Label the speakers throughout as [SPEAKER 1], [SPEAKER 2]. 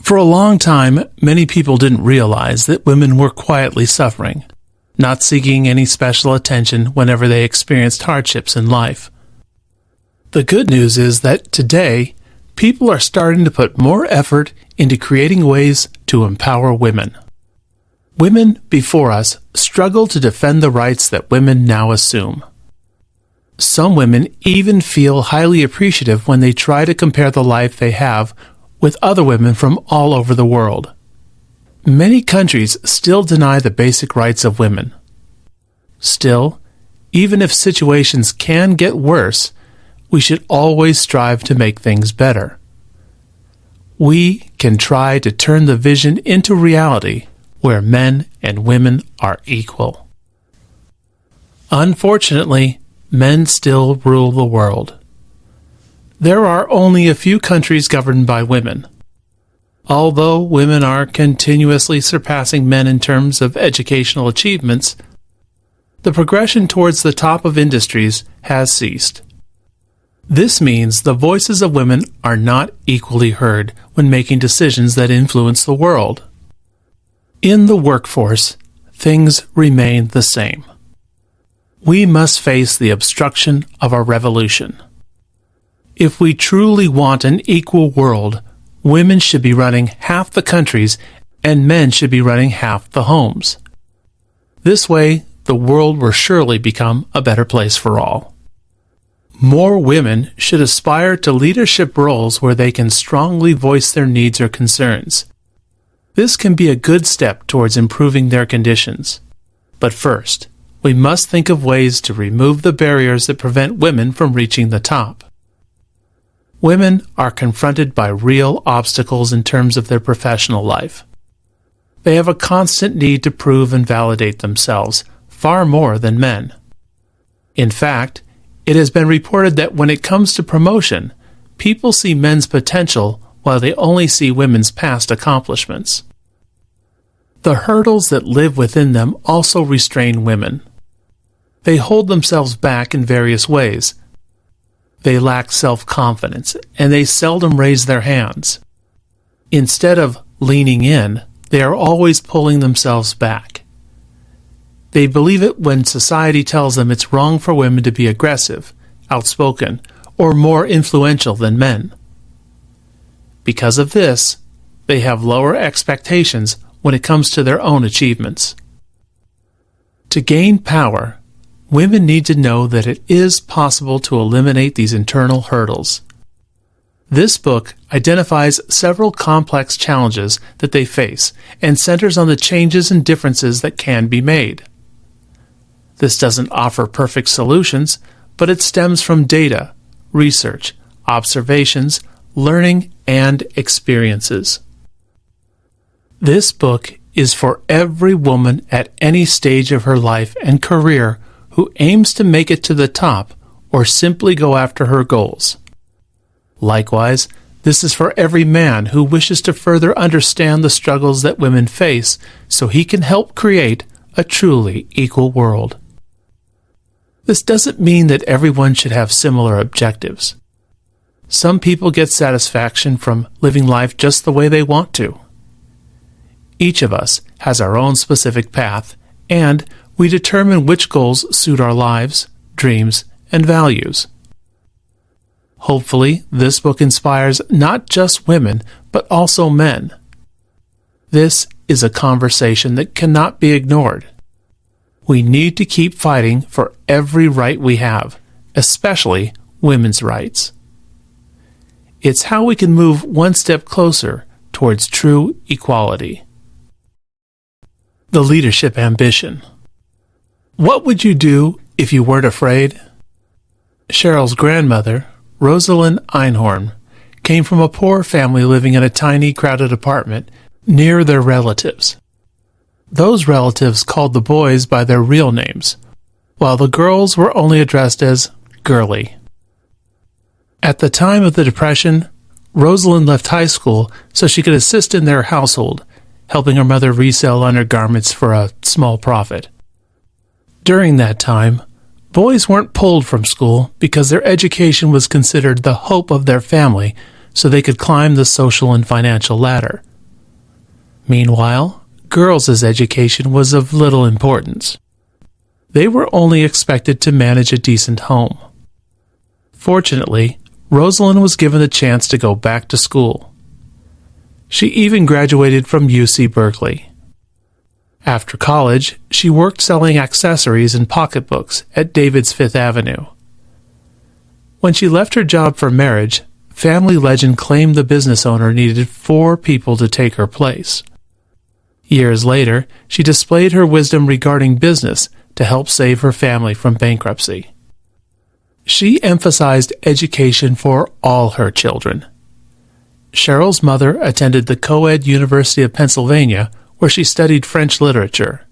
[SPEAKER 1] For a long time, many people didn't realize that women were quietly suffering, not seeking any special attention whenever they experienced hardships in life. The good news is that today, people are starting to put more effort into creating ways to empower women. Women before us struggled to defend the rights that women now assume. Some women even feel highly appreciative when they try to compare the life they have with other women from all over the world. Many countries still deny the basic rights of women. Still, even if situations can get worse, we should always strive to make things better. We can try to turn the vision into reality where men and women are equal. Unfortunately, men still rule the world. There are only a few countries governed by women. Although women are continuously surpassing men in terms of educational achievements, the progression towards the top of industries has ceased. This means the voices of women are not equally heard when making decisions that influence the world. In the workforce, things remain the same. We must face the obstruction of our revolution. If we truly want an equal world, women should be running half the countries and men should be running half the homes. This way, the world will surely become a better place for all. More women should aspire to leadership roles where they can strongly voice their needs or concerns. This can be a good step towards improving their conditions. But first, we must think of ways to remove the barriers that prevent women from reaching the top. Women are confronted by real obstacles in terms of their professional life. They have a constant need to prove and validate themselves, far more than men. In fact, it has been reported that when it comes to promotion, people see men's potential while they only see women's past accomplishments. The hurdles that live within them also restrain women. They hold themselves back in various ways. They lack self-confidence, and they seldom raise their hands. Instead of leaning in, they are always pulling themselves back. They believe it when society tells them it's wrong for women to be aggressive, outspoken, or more influential than men. Because of this, they have lower expectations when it comes to their own achievements. To gain power, women need to know that it is possible to eliminate these internal hurdles. This book identifies several complex challenges that they face and centers on the changes and differences that can be made. This doesn't offer perfect solutions, but it stems from data, research, observations, learning, and experiences. This book is for every woman at any stage of her life and career who aims to make it to the top or simply go after her goals. Likewise, this is for every man who wishes to further understand the struggles that women face so he can help create a truly equal world. This doesn't mean that everyone should have similar objectives. Some people get satisfaction from living life just the way they want to. Each of us has our own specific path, and we determine which goals suit our lives, dreams, and values. Hopefully, this book inspires not just women, but also men. This is a conversation that cannot be ignored. We need to keep fighting for every right we have, especially women's rights. It's how we can move one step closer towards true equality. The leadership ambition. What would you do if you weren't afraid? Sheryl's grandmother, Rosalind Einhorn, came from a poor family living in a tiny, crowded apartment near their relatives. Those relatives called the boys by their real names, while the girls were only addressed as Girlie. At the time of the Depression, Rosalind left high school so she could assist in their household, helping her mother resell undergarments for a small profit. During that time, boys weren't pulled from school because their education was considered the hope of their family so they could climb the social and financial ladder. Meanwhile, girls' education was of little importance. They were only expected to manage a decent home. Fortunately, Rosalind was given the chance to go back to school. She even graduated from UC Berkeley. After college, she worked selling accessories and pocketbooks at David's Fifth Avenue. When she left her job for marriage, family legend claimed the business owner needed 4 people to take her place. Years later, she displayed her wisdom regarding business to help save her family from bankruptcy. She emphasized education for all her children. Sheryl's mother attended the co-ed University of Pennsylvania, where she studied French literature.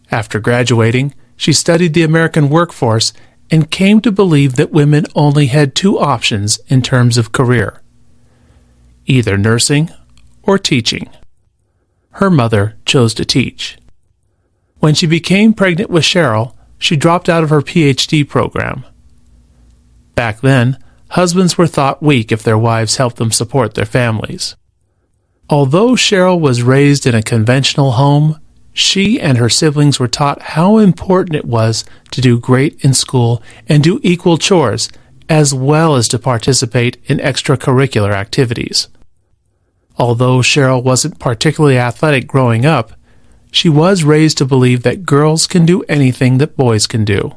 [SPEAKER 1] After graduating, she studied the American workforce and came to believe that women only had 2 options in terms of career: either nursing or teaching. Her mother chose to teach. When she became pregnant with Sheryl, she dropped out of her PhD program. Back then, husbands were thought weak if their wives helped them support their families. Although Sheryl was raised in a conventional home, she and her siblings were taught how important it was to do great in school and do equal chores, as well as to participate in extracurricular activities. Although Sheryl wasn't particularly athletic growing up, she was raised to believe that girls can do anything that boys can do.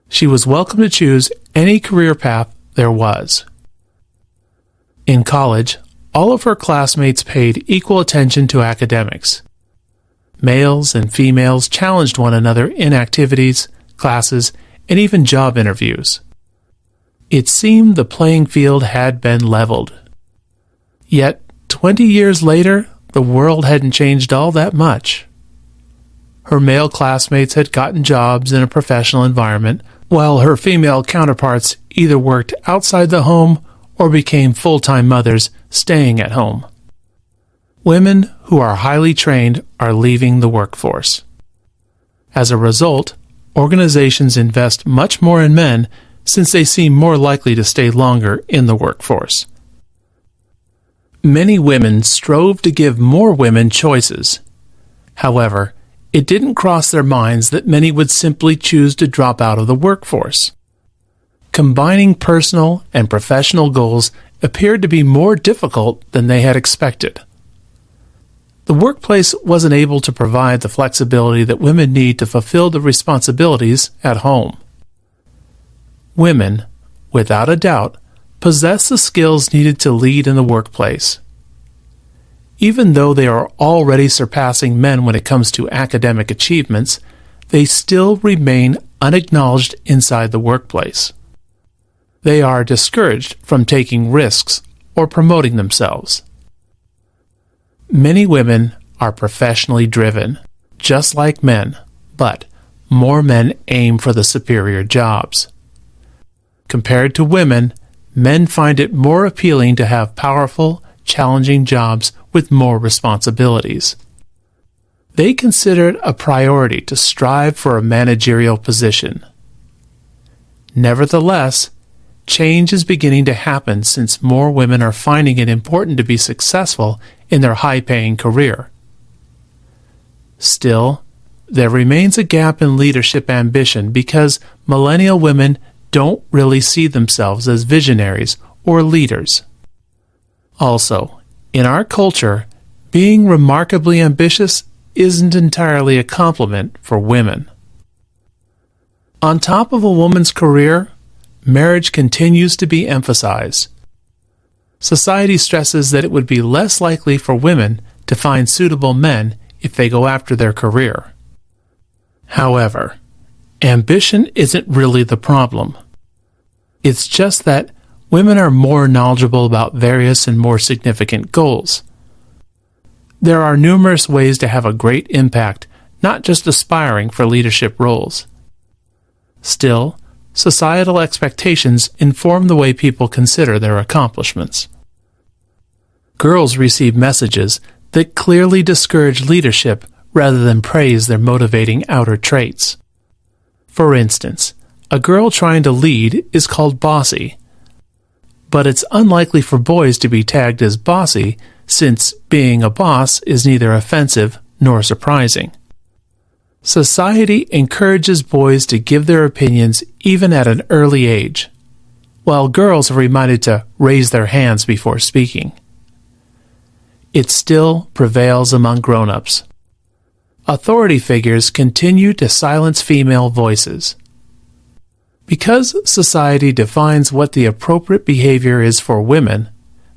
[SPEAKER 1] She was welcome to choose any career path there was. In college, all of her classmates paid equal attention to academics. Males and females challenged one another in activities, classes, and even job interviews. It seemed the playing field had been leveled. Yet, 20 years later, the world hadn't changed all that much. Her male classmates had gotten jobs in a professional environment, while her female counterparts either worked outside the home or became full-time mothers staying at home. Women who are highly trained are leaving the workforce. As a result, organizations invest much more in men since they seem more likely to stay longer in the workforce. Many women strove to give more women choices. However, it didn't cross their minds that many would simply choose to drop out of the workforce. Combining personal and professional goals appeared to be more difficult than they had expected. The workplace wasn't able to provide the flexibility that women need to fulfill the responsibilities at home. Women, without a doubt, possess the skills needed to lead in the workplace. Even though they are already surpassing men when it comes to academic achievements, they still remain unacknowledged inside the workplace. They are discouraged from taking risks or promoting themselves. Many women are professionally driven, just like men, but more men aim for the superior jobs. Compared to women, men find it more appealing to have powerful, challenging jobs with more responsibilities. They consider it a priority to strive for a managerial position. Nevertheless, change is beginning to happen since more women are finding it important to be successful in their high-paying career. Still, there remains a gap in leadership ambition because millennial women don't really see themselves as visionaries or leaders. Also, in our culture, being remarkably ambitious isn't entirely a compliment for women. On top of a woman's career, marriage continues to be emphasized. Society stresses that it would be less likely for women to find suitable men if they go after their career. However, ambition isn't really the problem. It's just that women are more knowledgeable about various and more significant goals. There are numerous ways to have a great impact, not just aspiring for leadership roles. Still, societal expectations inform the way people consider their accomplishments. Girls receive messages that clearly discourage leadership rather than praise their motivating outer traits. For instance, a girl trying to lead is called bossy, but it's unlikely for boys to be tagged as bossy since being a boss is neither offensive nor surprising. Society encourages boys to give their opinions even at an early age, while girls are reminded to raise their hands before speaking. It still prevails among grown-ups. Authority figures continue to silence female voices. Because society defines what the appropriate behavior is for women,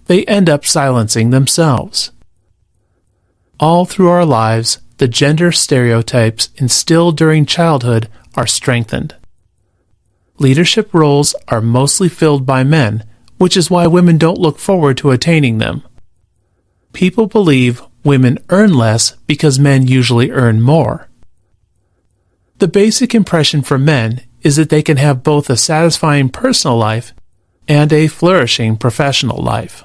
[SPEAKER 1] they end up silencing themselves. All through our lives, the gender stereotypes instilled during childhood are strengthened. Leadership roles are mostly filled by men, which is why women don't look forward to attaining them. People believe women earn less because men usually earn more. The basic impression for men is that they can have both a satisfying personal life and a flourishing professional life.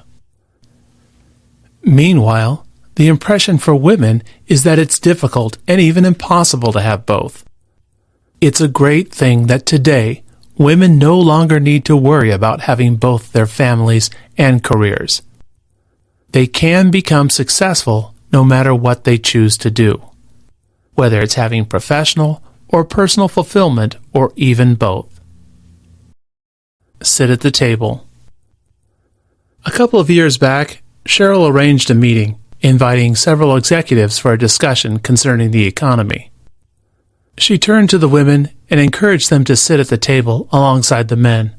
[SPEAKER 1] Meanwhile, the impression for women is that it's difficult and even impossible to have both. It's a great thing that today, women no longer need to worry about having both their families and careers. They can become successful no matter what they choose to do, whether it's having professional or personal fulfillment or even both. Sit at the table. A couple of years back, Sheryl arranged a meeting, inviting several executives for a discussion concerning the economy. She turned to the women and encouraged them to sit at the table alongside the men,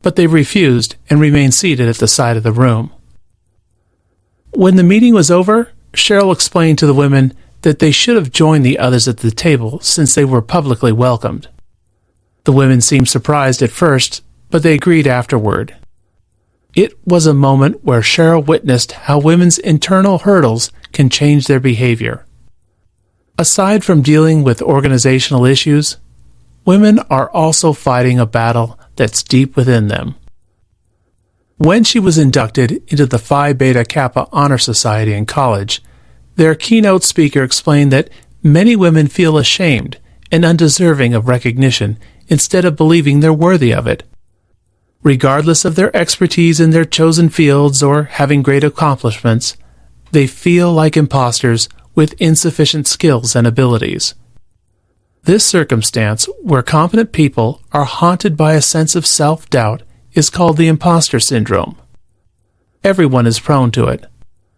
[SPEAKER 1] but they refused and remained seated at the side of the room. When the meeting was over, Sheryl explained to the women that they should have joined the others at the table since they were publicly welcomed. The women seemed surprised at first, but they agreed afterward. It was a moment where Sheryl witnessed how women's internal hurdles can change their behavior. Aside from dealing with organizational issues, women are also fighting a battle that's deep within them. When she was inducted into the Phi Beta Kappa Honor Society in college, their keynote speaker explained that many women feel ashamed and undeserving of recognition instead of believing they're worthy of it. Regardless of their expertise in their chosen fields or having great accomplishments, they feel like imposters with insufficient skills and abilities. This circumstance, where competent people are haunted by a sense of self-doubt, is called the imposter syndrome. Everyone is prone to it,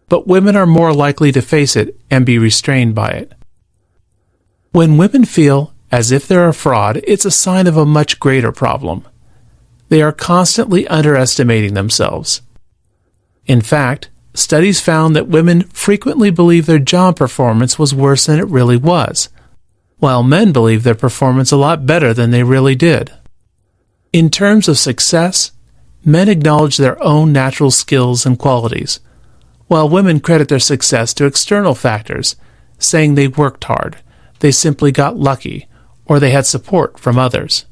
[SPEAKER 1] but women are more likely to face it and be restrained by it. When women feel as if they're a fraud, it's a sign of a much greater problem. They are constantly underestimating themselves. In fact, studies found that women frequently believe their job performance was worse than it really was, while men believe their performance a lot better than they really did. In terms of success, men acknowledge their own natural skills and qualities, while women credit their success to external factors, saying they worked hard, they simply got lucky, or they had support from others.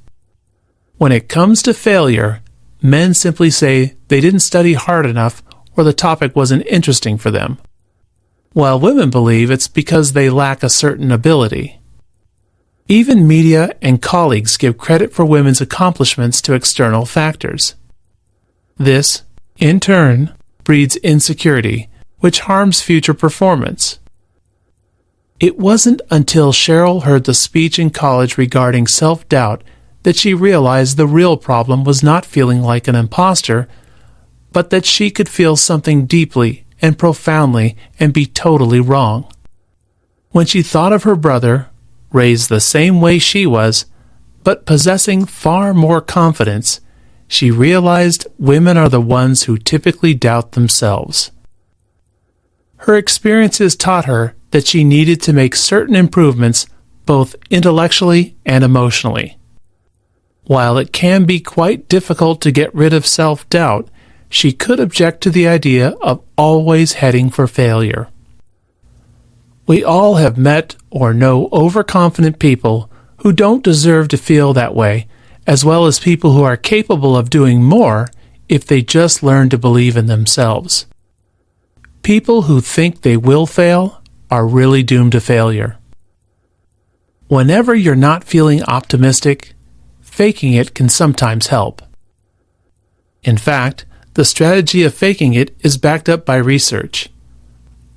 [SPEAKER 1] When it comes to failure, men simply say they didn't study hard enough or the topic wasn't interesting for them, while women believe it's because they lack a certain ability. Even media and colleagues give credit for women's accomplishments to external factors. This, in turn, breeds insecurity, which harms future performance. It wasn't until Sheryl heard the speech in college regarding self-doubt that she realized the real problem was not feeling like an imposter, but that she could feel something deeply and profoundly and be totally wrong. When she thought of her brother, raised the same way she was, but possessing far more confidence, she realized women are the ones who typically doubt themselves. Her experiences taught her that she needed to make certain improvements both intellectually and emotionally. While it can be quite difficult to get rid of self-doubt, she could object to the idea of always heading for failure. We all have met or know overconfident people who don't deserve to feel that way, as well as people who are capable of doing more if they just learn to believe in themselves. People who think they will fail are really doomed to failure. Whenever you're not feeling optimistic, faking it can sometimes help. In fact, the strategy of faking it is backed up by research.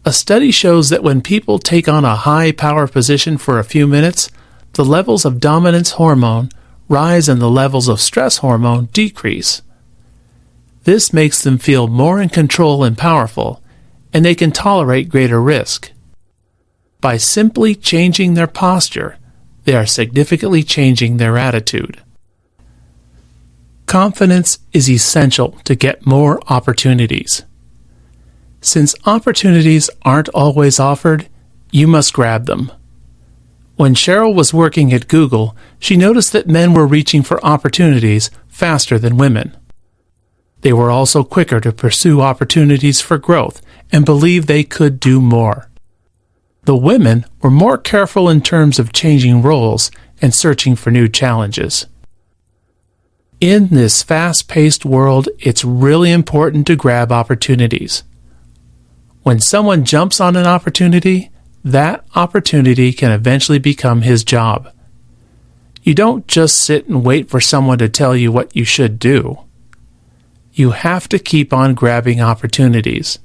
[SPEAKER 1] A study shows that when people take on a high-power position for a few minutes, the levels of dominance hormone rise and the levels of stress hormone decrease. This makes them feel more in control and powerful, and they can tolerate greater risk. By simply changing their posture, they are significantly changing their attitude. Confidence is essential to get more opportunities. Since opportunities aren't always offered, you must grab them. When Sheryl was working at Google, she noticed that men were reaching for opportunities faster than women. They were also quicker to pursue opportunities for growth and believe they could do more. The women were more careful in terms of changing roles and searching for new challenges. In this fast-paced world, it's really important to grab opportunities. When someone jumps on an opportunity, that opportunity can eventually become his job. You don't just sit and wait for someone to tell you what you should do. You have to keep on grabbing opportunities.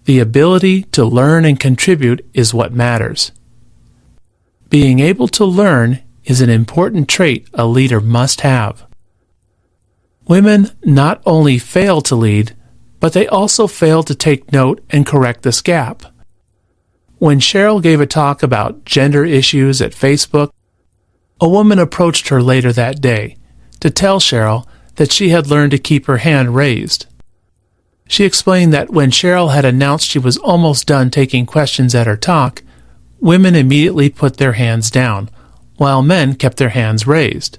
[SPEAKER 1] The ability to learn and contribute is what matters. Being able to learn is an important trait a leader must have. Women not only fail to lead, but they also fail to take note and correct this gap. When Sheryl gave a talk about gender issues at Facebook, a woman approached her later that day to tell Sheryl that she had learned to keep her hand raised. She explained that when Sheryl had announced she was almost done taking questions at her talk, women immediately put their hands down, while men kept their hands raised,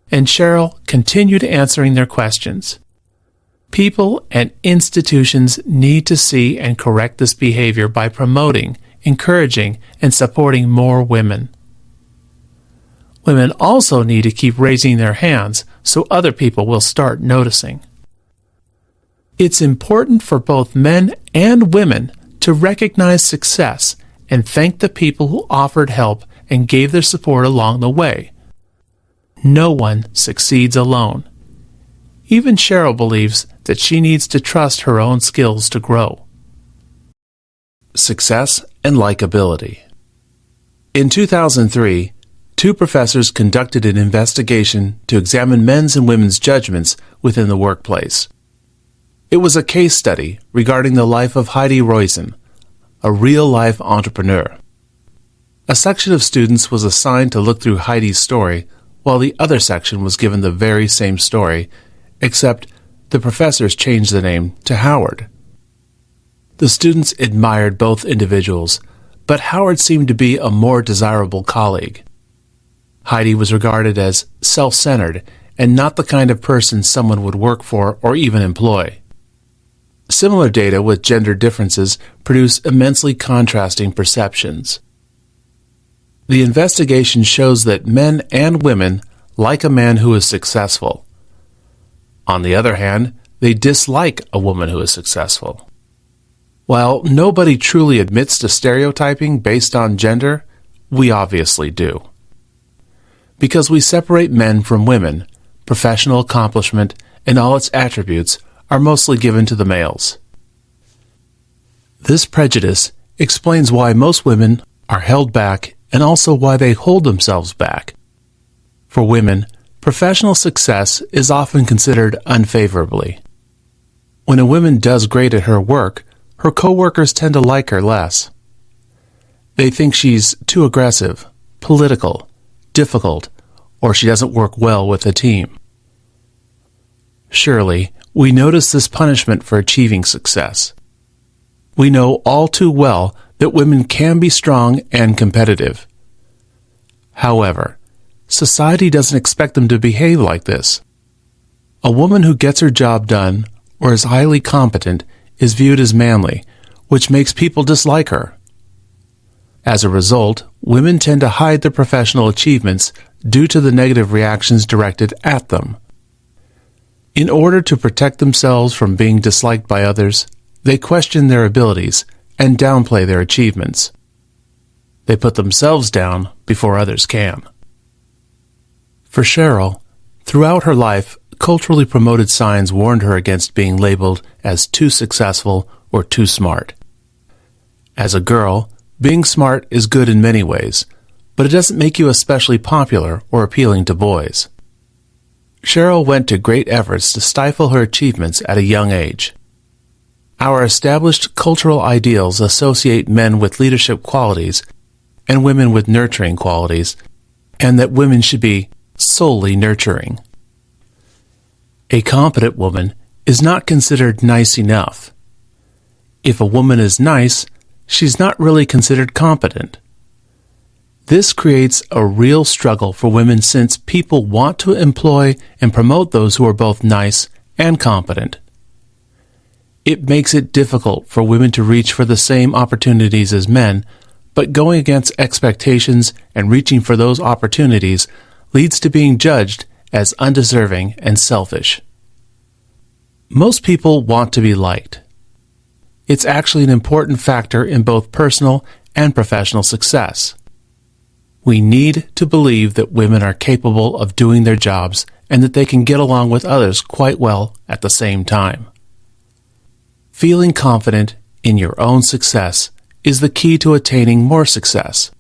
[SPEAKER 1] and Sheryl continued answering their questions. People and institutions need to see and correct this behavior by promoting, encouraging, and supporting more women. Women also need to keep raising their hands so other people will start noticing. It's important for both men and women to recognize success and thank the people who offered help and gave their support along the way. No one succeeds alone. Even Sheryl believes that she needs to trust her own skills to grow. Success and likability. In 2003, two professors conducted an investigation to examine men's and women's judgments within the workplace. It was a case study regarding the life of Heidi Roizen, a real-life entrepreneur. A section of students was assigned to look through Heidi's story, while the other section was given the very same story, except the professors changed the name to Howard. The students admired both individuals, but Howard seemed to be a more desirable colleague. Heidi was regarded as self-centered and not the kind of person someone would work for or even employ. Similar data with gender differences produce immensely contrasting perceptions. The investigation shows that men and women like a man who is successful. On the other hand, they dislike a woman who is successful. While nobody truly admits to stereotyping based on gender, we obviously do. Because we separate men from women, professional accomplishment and all its attributes are mostly given to the males. This prejudice explains why most women are held back and also why they hold themselves back. For women, professional success is often considered unfavorably. When a woman does great at her work, her coworkers tend to like her less. They think she's too aggressive, political, difficult, or she doesn't work well with the team. Surely, we notice this punishment for achieving success. We know all too well that women can be strong and competitive. However, society doesn't expect them to behave like this. A woman who gets her job done or is highly competent is viewed as manly, which makes people dislike her. As a result, women tend to hide their professional achievements due to the negative reactions directed at them. In order to protect themselves from being disliked by others, they question their abilities and downplay their achievements. They put themselves down before others can. For Sheryl, throughout her life, culturally promoted signs warned her against being labeled as too successful or too smart. As a girl, being smart is good in many ways, but it doesn't make you especially popular or appealing to boys. Sheryl went to great efforts to stifle her achievements at a young age. Our established cultural ideals associate men with leadership qualities and women with nurturing qualities, and that women should be solely nurturing. A competent woman is not considered nice enough. If a woman is nice, she's not really considered competent. This creates a real struggle for women since people want to employ and promote those who are both nice and competent. It makes it difficult for women to reach for the same opportunities as men, but going against expectations and reaching for those opportunities leads to being judged as undeserving and selfish. Most people want to be liked. It's actually an important factor in both personal and professional success. We need to believe that women are capable of doing their jobs and that they can get along with others quite well at the same time. Feeling confident in your own success is the key to attaining more success.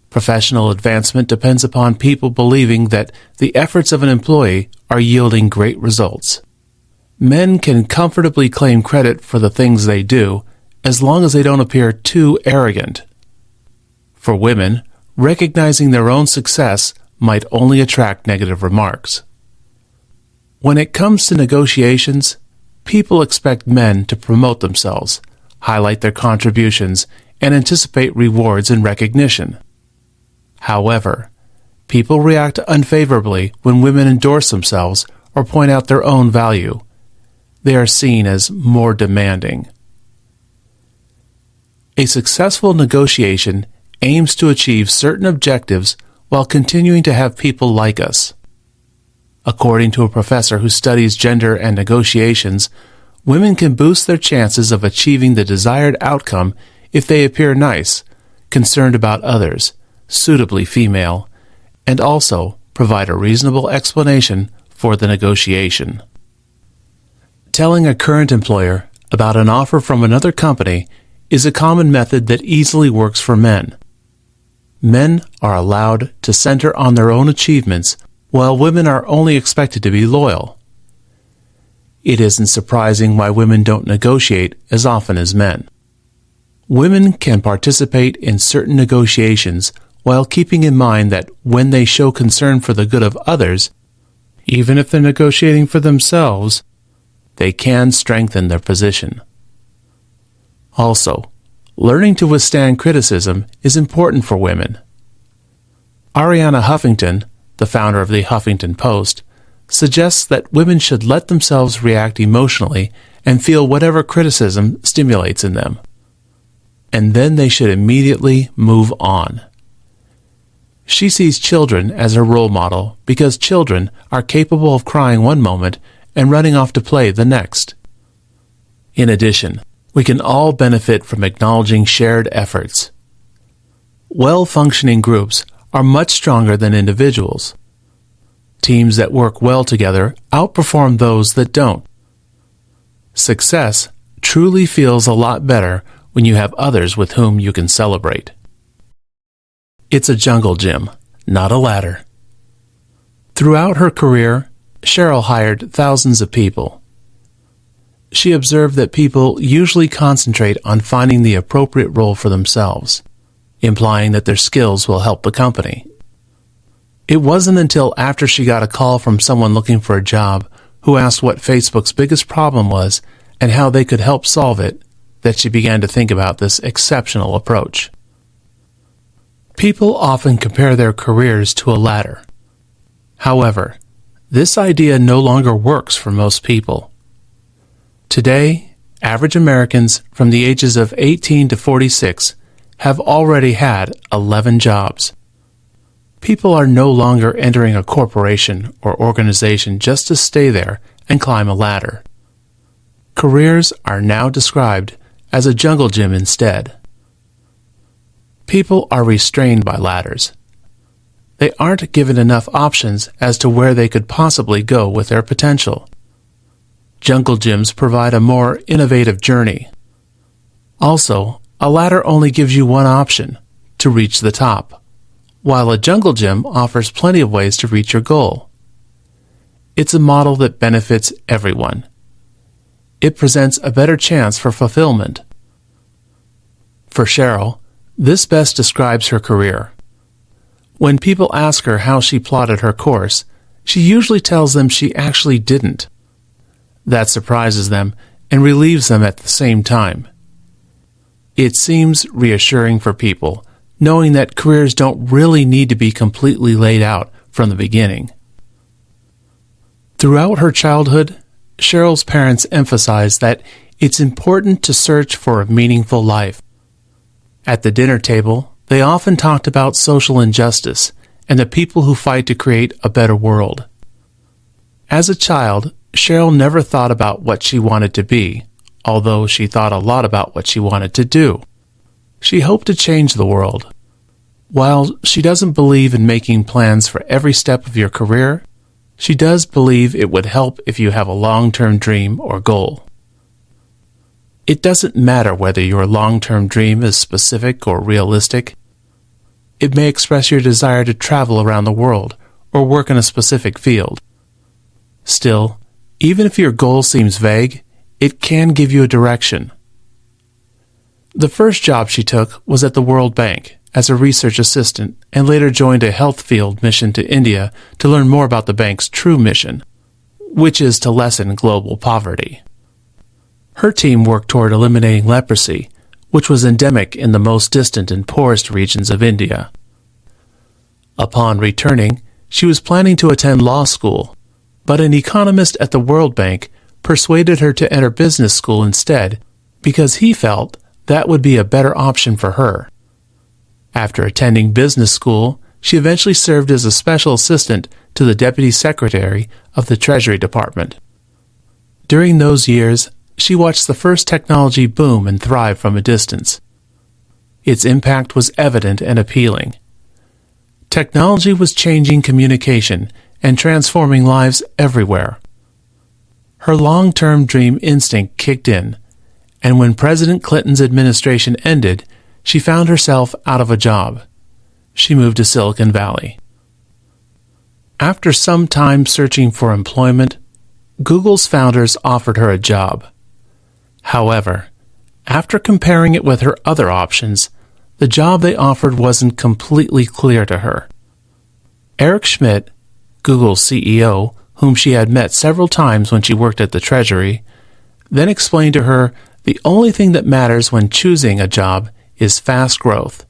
[SPEAKER 1] Professional advancement depends upon people believing that the efforts of an employee are yielding great results. Men can comfortably claim credit for the things they do as long as they don't appear too arrogant. For women, recognizing their own success might only attract negative remarks. When it comes to negotiations, people expect men to promote themselves, highlight their contributions, and anticipate rewards and recognition. However, people react unfavorably when women endorse themselves or point out their own value. They are seen as more demanding. A successful negotiation aims to achieve certain objectives while continuing to have people like us. According to a professor who studies gender and negotiations, women can boost their chances of achieving the desired outcome if they appear nice, concerned about others, suitably female, and also provide a reasonable explanation for the negotiation. Telling a current employer about an offer from another company is a common method that easily works for men. Men are allowed to center on their own achievements, while women are only expected to be loyal. It isn't surprising why women don't negotiate as often as men. Women can participate in certain negotiations while keeping in mind that when they show concern for the good of others, even if they're negotiating for themselves, they can strengthen their position. Also, learning to withstand criticism is important for women. Arianna Huffington, the founder of the Huffington Post, suggests that women should let themselves react emotionally and feel whatever criticism stimulates in them. And then they should immediately move on. She sees children as a role model because children are capable of crying one moment and running off to play the next. In addition, we can all benefit from acknowledging shared efforts. Well-functioning groups are much stronger than individuals. Teams that work well together outperform those that don't. Success truly feels a lot better when you have others with whom you can celebrate. It's a jungle gym, not a ladder. Throughout her career, Sheryl hired thousands of people. She observed that people usually concentrate on finding the appropriate role for themselves, implying that their skills will help the company. It wasn't until after she got a call from someone looking for a job who asked what Facebook's biggest problem was and how they could help solve it that she began to think about this exceptional approach. People often compare their careers to a ladder. However, this idea no longer works for most people. Today, average Americans from the ages of 18 to 46 have already had 11 jobs. People are no longer entering a corporation or organization just to stay there and climb a ladder. Careers are now described as a jungle gym instead. People are restrained by ladders. They aren't given enough options as to where they could possibly go with their potential. Jungle gyms provide a more innovative journey. Also, A ladder only gives you one option, to reach the top, while a jungle gym offers plenty of ways to reach your goal. It's a model that benefits everyone. It presents a better chance for fulfillment. For Sheryl, this best describes her career. When people ask her how she plotted her course, she usually tells them she actually didn't. That surprises them and relieves them at the same time. It seems reassuring for people, knowing that careers don't really need to be completely laid out from the beginning. Throughout her childhood, Sheryl's parents emphasized that it's important to search for a meaningful life. At the dinner table, they often talked about social injustice and the people who fight to create a better world. As a child, Sheryl never thought about what she wanted to be, although she thought a lot about what she wanted to do. She hoped to change the world. While she doesn't believe in making plans for every step of your career, she does believe it would help if you have a long-term dream or goal. It doesn't matter whether your long-term dream is specific or realistic. It may express your desire to travel around the world or work in a specific field. Still, even if your goal seems vague, it can give you a direction. The first job she took was at the World Bank as a research assistant and later joined a health field mission to India to learn more about the bank's true mission, which is to lessen global poverty. Her team worked toward eliminating leprosy, which was endemic in the most distant and poorest regions of India. Upon returning, she was planning to attend law school, but an economist at the World Bank persuaded her to enter business school instead because he felt that would be a better option for her. After attending business school, she eventually served as a special assistant to the Deputy Secretary of the Treasury Department. During those years, she watched the first technology boom and thrive from a distance. Its impact was evident and appealing. Technology was changing communication and transforming lives everywhere. Her long-term dream instinct kicked in, and when President Clinton's administration ended, she found herself out of a job. She moved to Silicon Valley. After some time searching for employment, Google's founders offered her a job. However, after comparing it with her other options, the job they offered wasn't completely clear to her. Eric Schmidt, Google's CEO, whom she had met several times when she worked at the Treasury, then explained to her the only thing that matters when choosing a job is fast growth.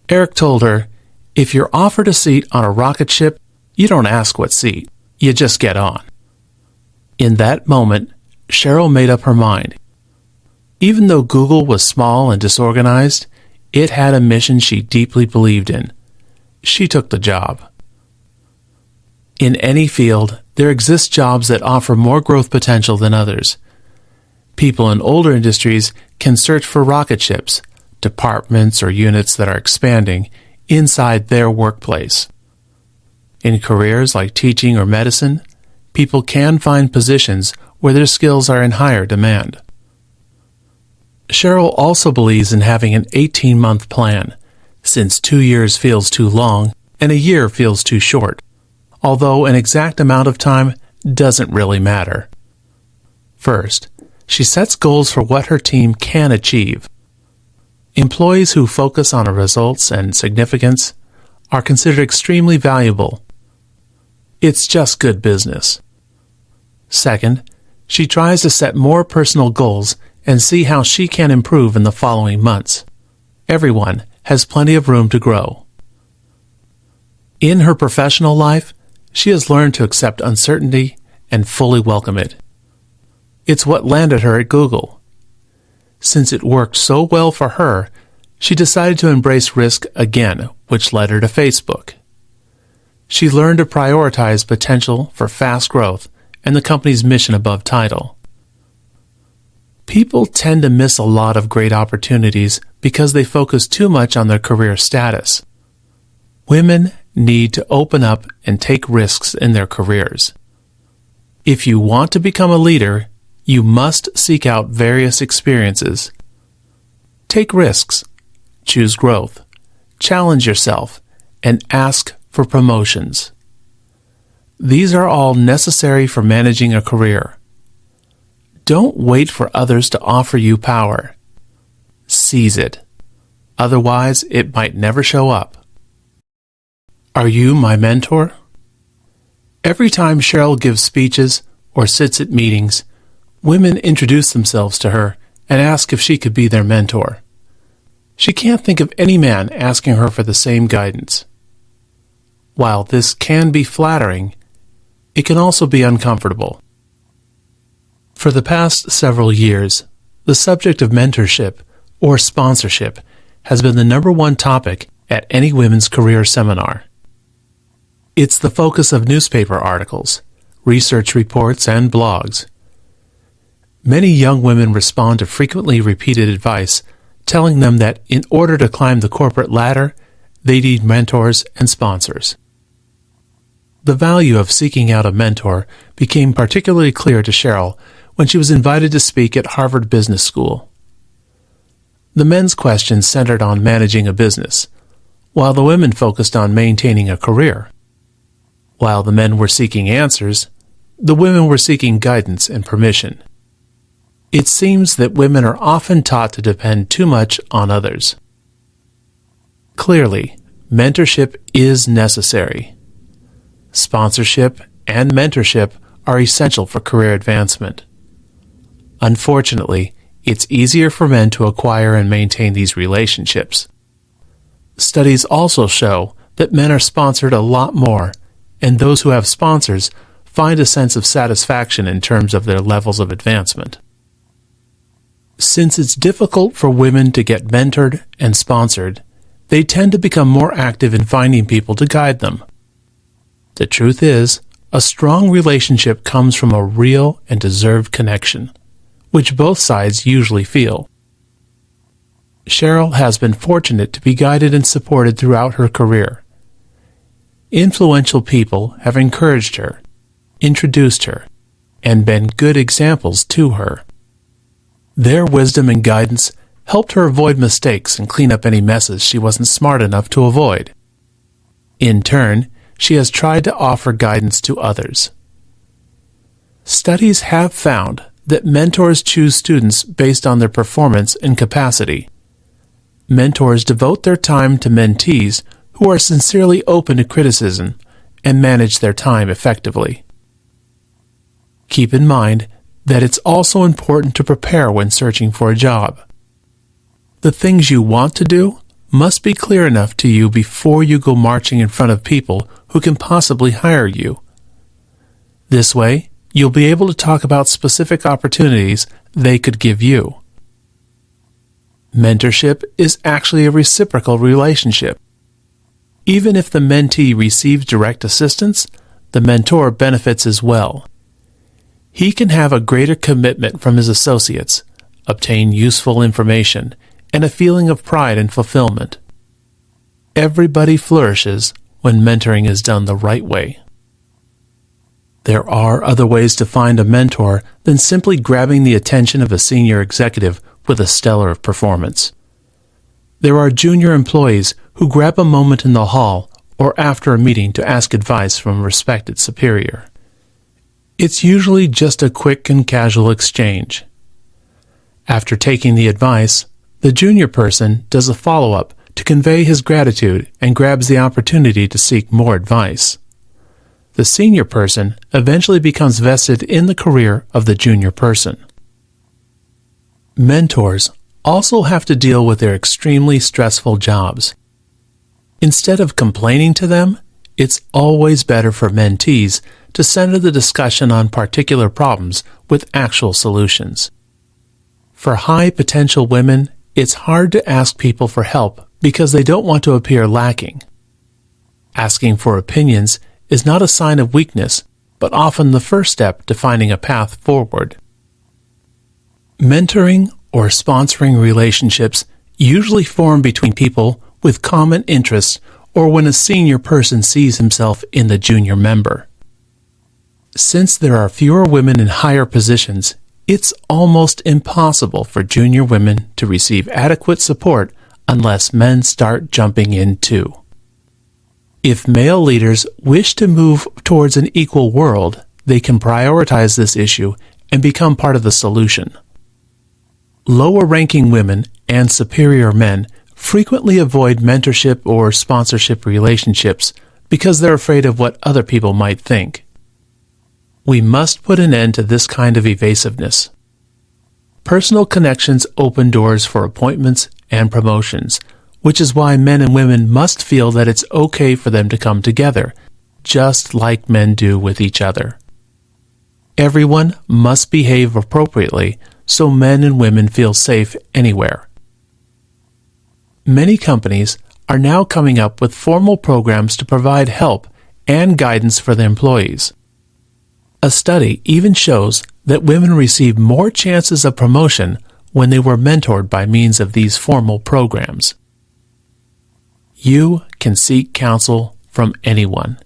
[SPEAKER 1] Eric told her, if you're offered a seat on a rocket ship, you don't ask what seat, you just get on. In that moment, Sheryl made up her mind. Even though Google was small and disorganized, it had a mission she deeply believed in. She took the job. In any field, there exist jobs that offer more growth potential than others. People in older industries can search for rocket ships, departments or units that are expanding, inside their workplace. In careers like teaching or medicine, people can find positions where their skills are in higher demand. Sheryl also believes in having an 18-month plan, since 2 years feels too long and a year feels too short, although an exact amount of time doesn't really matter. First, she sets goals for what her team can achieve. Employees who focus on results and significance are considered extremely valuable. It's just good business. Second, she tries to set more personal goals and see how she can improve in the following months. Everyone has plenty of room to grow. In her professional life, she has learned to accept uncertainty and fully welcome it. It's what landed her at Google. Since it worked so well for her, she decided to embrace risk again, which led her to Facebook. She learned to prioritize potential for fast growth and the company's mission above title. People tend to miss a lot of great opportunities because they focus too much on their career status. Women need to open up and take risks in their careers. If you want to become a leader, you must seek out various experiences. Take risks, choose growth, challenge yourself, and ask for promotions. These are all necessary for managing a career. Don't wait for others to offer you power. Seize it. Otherwise, it might never show up. Are you my mentor? Every time Sheryl gives speeches or sits at meetings, women introduce themselves to her and ask if she could be their mentor. She can't think of any man asking her for the same guidance. While this can be flattering, it can also be uncomfortable. For the past several years, the subject of mentorship or sponsorship has been the #1 topic at any women's career seminar. It's the focus of newspaper articles, research reports, and blogs. Many young women respond to frequently repeated advice telling them that in order to climb the corporate ladder, they need mentors and sponsors. The value of seeking out a mentor became particularly clear to Sheryl when she was invited to speak at Harvard Business School. The men's questions centered on managing a business, while the women focused on maintaining a career. While the men were seeking answers, the women were seeking guidance and permission. It seems that women are often taught to depend too much on others. Clearly, mentorship is necessary. Sponsorship and mentorship are essential for career advancement. Unfortunately, it's easier for men to acquire and maintain these relationships. Studies also show that men are sponsored a lot more, and those who have sponsors find a sense of satisfaction in terms of their levels of advancement. Since it's difficult for women to get mentored and sponsored, they tend to become more active in finding people to guide them. The truth is, a strong relationship comes from a real and deserved connection, which both sides usually feel. Sheryl has been fortunate to be guided and supported throughout her career. Influential people have encouraged her, introduced her, and been good examples to her. Their wisdom and guidance helped her avoid mistakes and clean up any messes she wasn't smart enough to avoid. In turn, she has tried to offer guidance to others. Studies have found that mentors choose students based on their performance and capacity. Mentors devote their time to mentees who are sincerely open to criticism and manage their time effectively. Keep in mind that it's also important to prepare when searching for a job. The things you want to do must be clear enough to you before you go marching in front of people who can possibly hire you. This way, you'll be able to talk about specific opportunities they could give you. Mentorship is actually a reciprocal relationship. Even if the mentee receives direct assistance, the mentor benefits as well. He can have a greater commitment from his associates, obtain useful information, and a feeling of pride and fulfillment. Everybody flourishes when mentoring is done the right way. There are other ways to find a mentor than simply grabbing the attention of a senior executive with a stellar performance. There are junior employees who grab a moment in the hall or after a meeting to ask advice from a respected superior. It's usually just a quick and casual exchange. After taking the advice, the junior person does a follow-up to convey his gratitude and grabs the opportunity to seek more advice. The senior person eventually becomes vested in the career of the junior person. Mentors also have to deal with their extremely stressful jobs. Instead of complaining to them, it's always better for mentees to center the discussion on particular problems with actual solutions. For high-potential women, it's hard to ask people for help because they don't want to appear lacking. Asking for opinions is not a sign of weakness, but often the first step to finding a path forward. Mentoring or sponsoring relationships usually form between people with common interests or when a senior person sees himself in the junior member. Since there are fewer women in higher positions, It's almost impossible for junior women to receive adequate support unless men start jumping in too. If male leaders wish to move towards an equal world, they can prioritize this issue and become part of the solution. Lower-ranking women and superior men frequently avoid mentorship or sponsorship relationships because they're afraid of what other people might think. We must put an end to this kind of evasiveness. Personal connections open doors for appointments and promotions, which is why men and women must feel that it's okay for them to come together, just like men do with each other. Everyone must behave appropriately so men and women feel safe anywhere. Many companies are now coming up with formal programs to provide help and guidance for their employees. A study even shows that women receive more chances of promotion when they were mentored by means of these formal programs. You can seek counsel from anyone.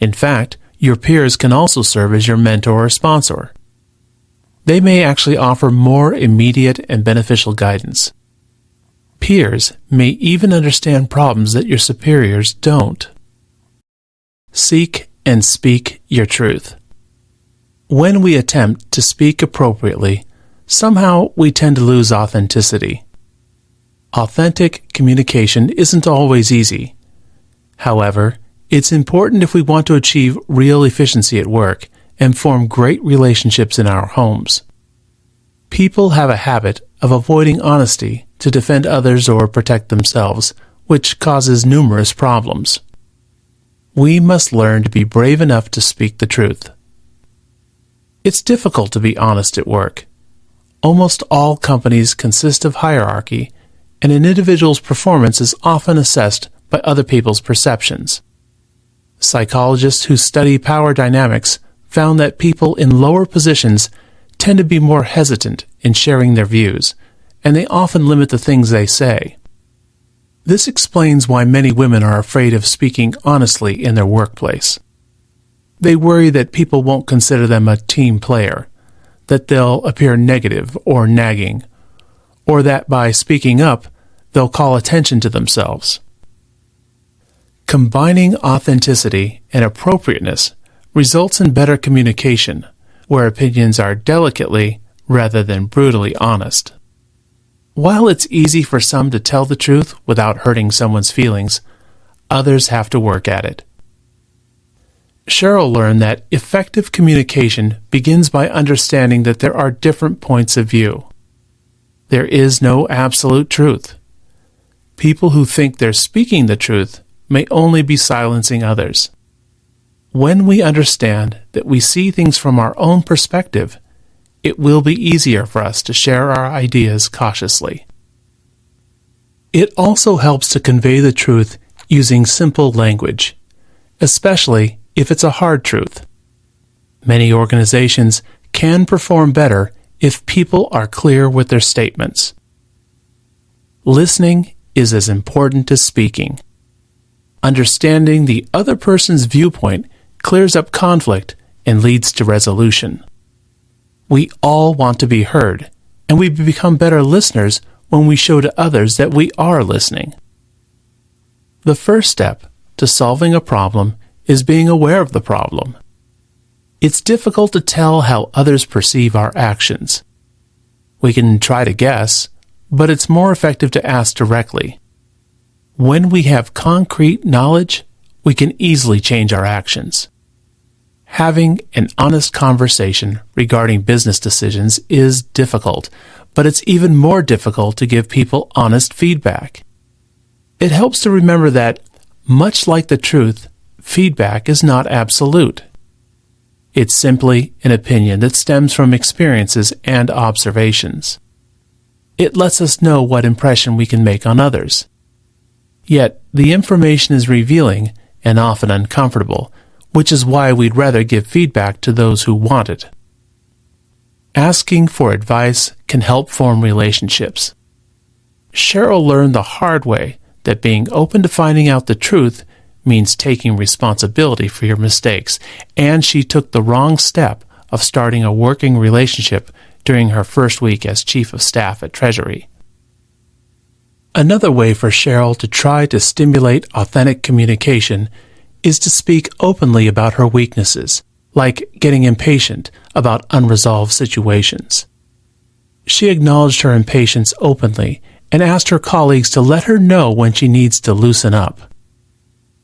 [SPEAKER 1] In fact, your peers can also serve as your mentor or sponsor. They may actually offer more immediate and beneficial guidance. Peers may even understand problems that your superiors don't. Seek and speak your truth. When we attempt to speak appropriately, somehow we tend to lose authenticity. Authentic communication isn't always easy. However, it's important if we want to achieve real efficiency at work and form great relationships in our homes. People have a habit of avoiding honesty to defend others or protect themselves, which causes numerous problems. We must learn to be brave enough to speak the truth. It's difficult to be honest at work. Almost all companies consist of hierarchy, and an individual's performance is often assessed by other people's perceptions. Psychologists who study power dynamics found that people in lower positions tend to be more hesitant in sharing their views, and they often limit the things they say. This explains why many women are afraid of speaking honestly in their workplace. They worry that people won't consider them a team player, that they'll appear negative or nagging, or that by speaking up, they'll call attention to themselves. Combining authenticity and appropriateness results in better communication, where opinions are delicately rather than brutally honest. While it's easy for some to tell the truth without hurting someone's feelings, others have to work at it. Sheryl learned that effective communication begins by understanding that there are different points of view. There is no absolute truth. People who think they're speaking the truth may only be silencing others. When we understand that we see things from our own perspective, it will be easier for us to share our ideas cautiously. It also helps to convey the truth using simple language, especially if it's a hard truth. Many organizations can perform better if people are clear with their statements. Listening is as important as speaking. Understanding the other person's viewpoint clears up conflict and leads to resolution. We all want to be heard, and we become better listeners when we show to others that we are listening. The first step to solving a problem is being aware of the problem. It's difficult to tell how others perceive our actions. We can try to guess, but it's more effective to ask directly. When we have concrete knowledge, we can easily change our actions. Having an honest conversation regarding business decisions is difficult, but it's even more difficult to give people honest feedback. It helps to remember that, much like the truth, feedback is not absolute. It's simply an opinion that stems from experiences and observations. It lets us know what impression we can make on others. Yet, the information is revealing and often uncomfortable, which is why we'd rather give feedback to those who want it. Asking for advice can help form relationships. Sheryl learned the hard way that being open to finding out the truth means taking responsibility for your mistakes, and she took the wrong step of starting a working relationship during her first week as Chief of Staff at Treasury. Another way for Sheryl to try to stimulate authentic communication is to speak openly about her weaknesses, like getting impatient about unresolved situations. She acknowledged her impatience openly and asked her colleagues to let her know when she needs to loosen up.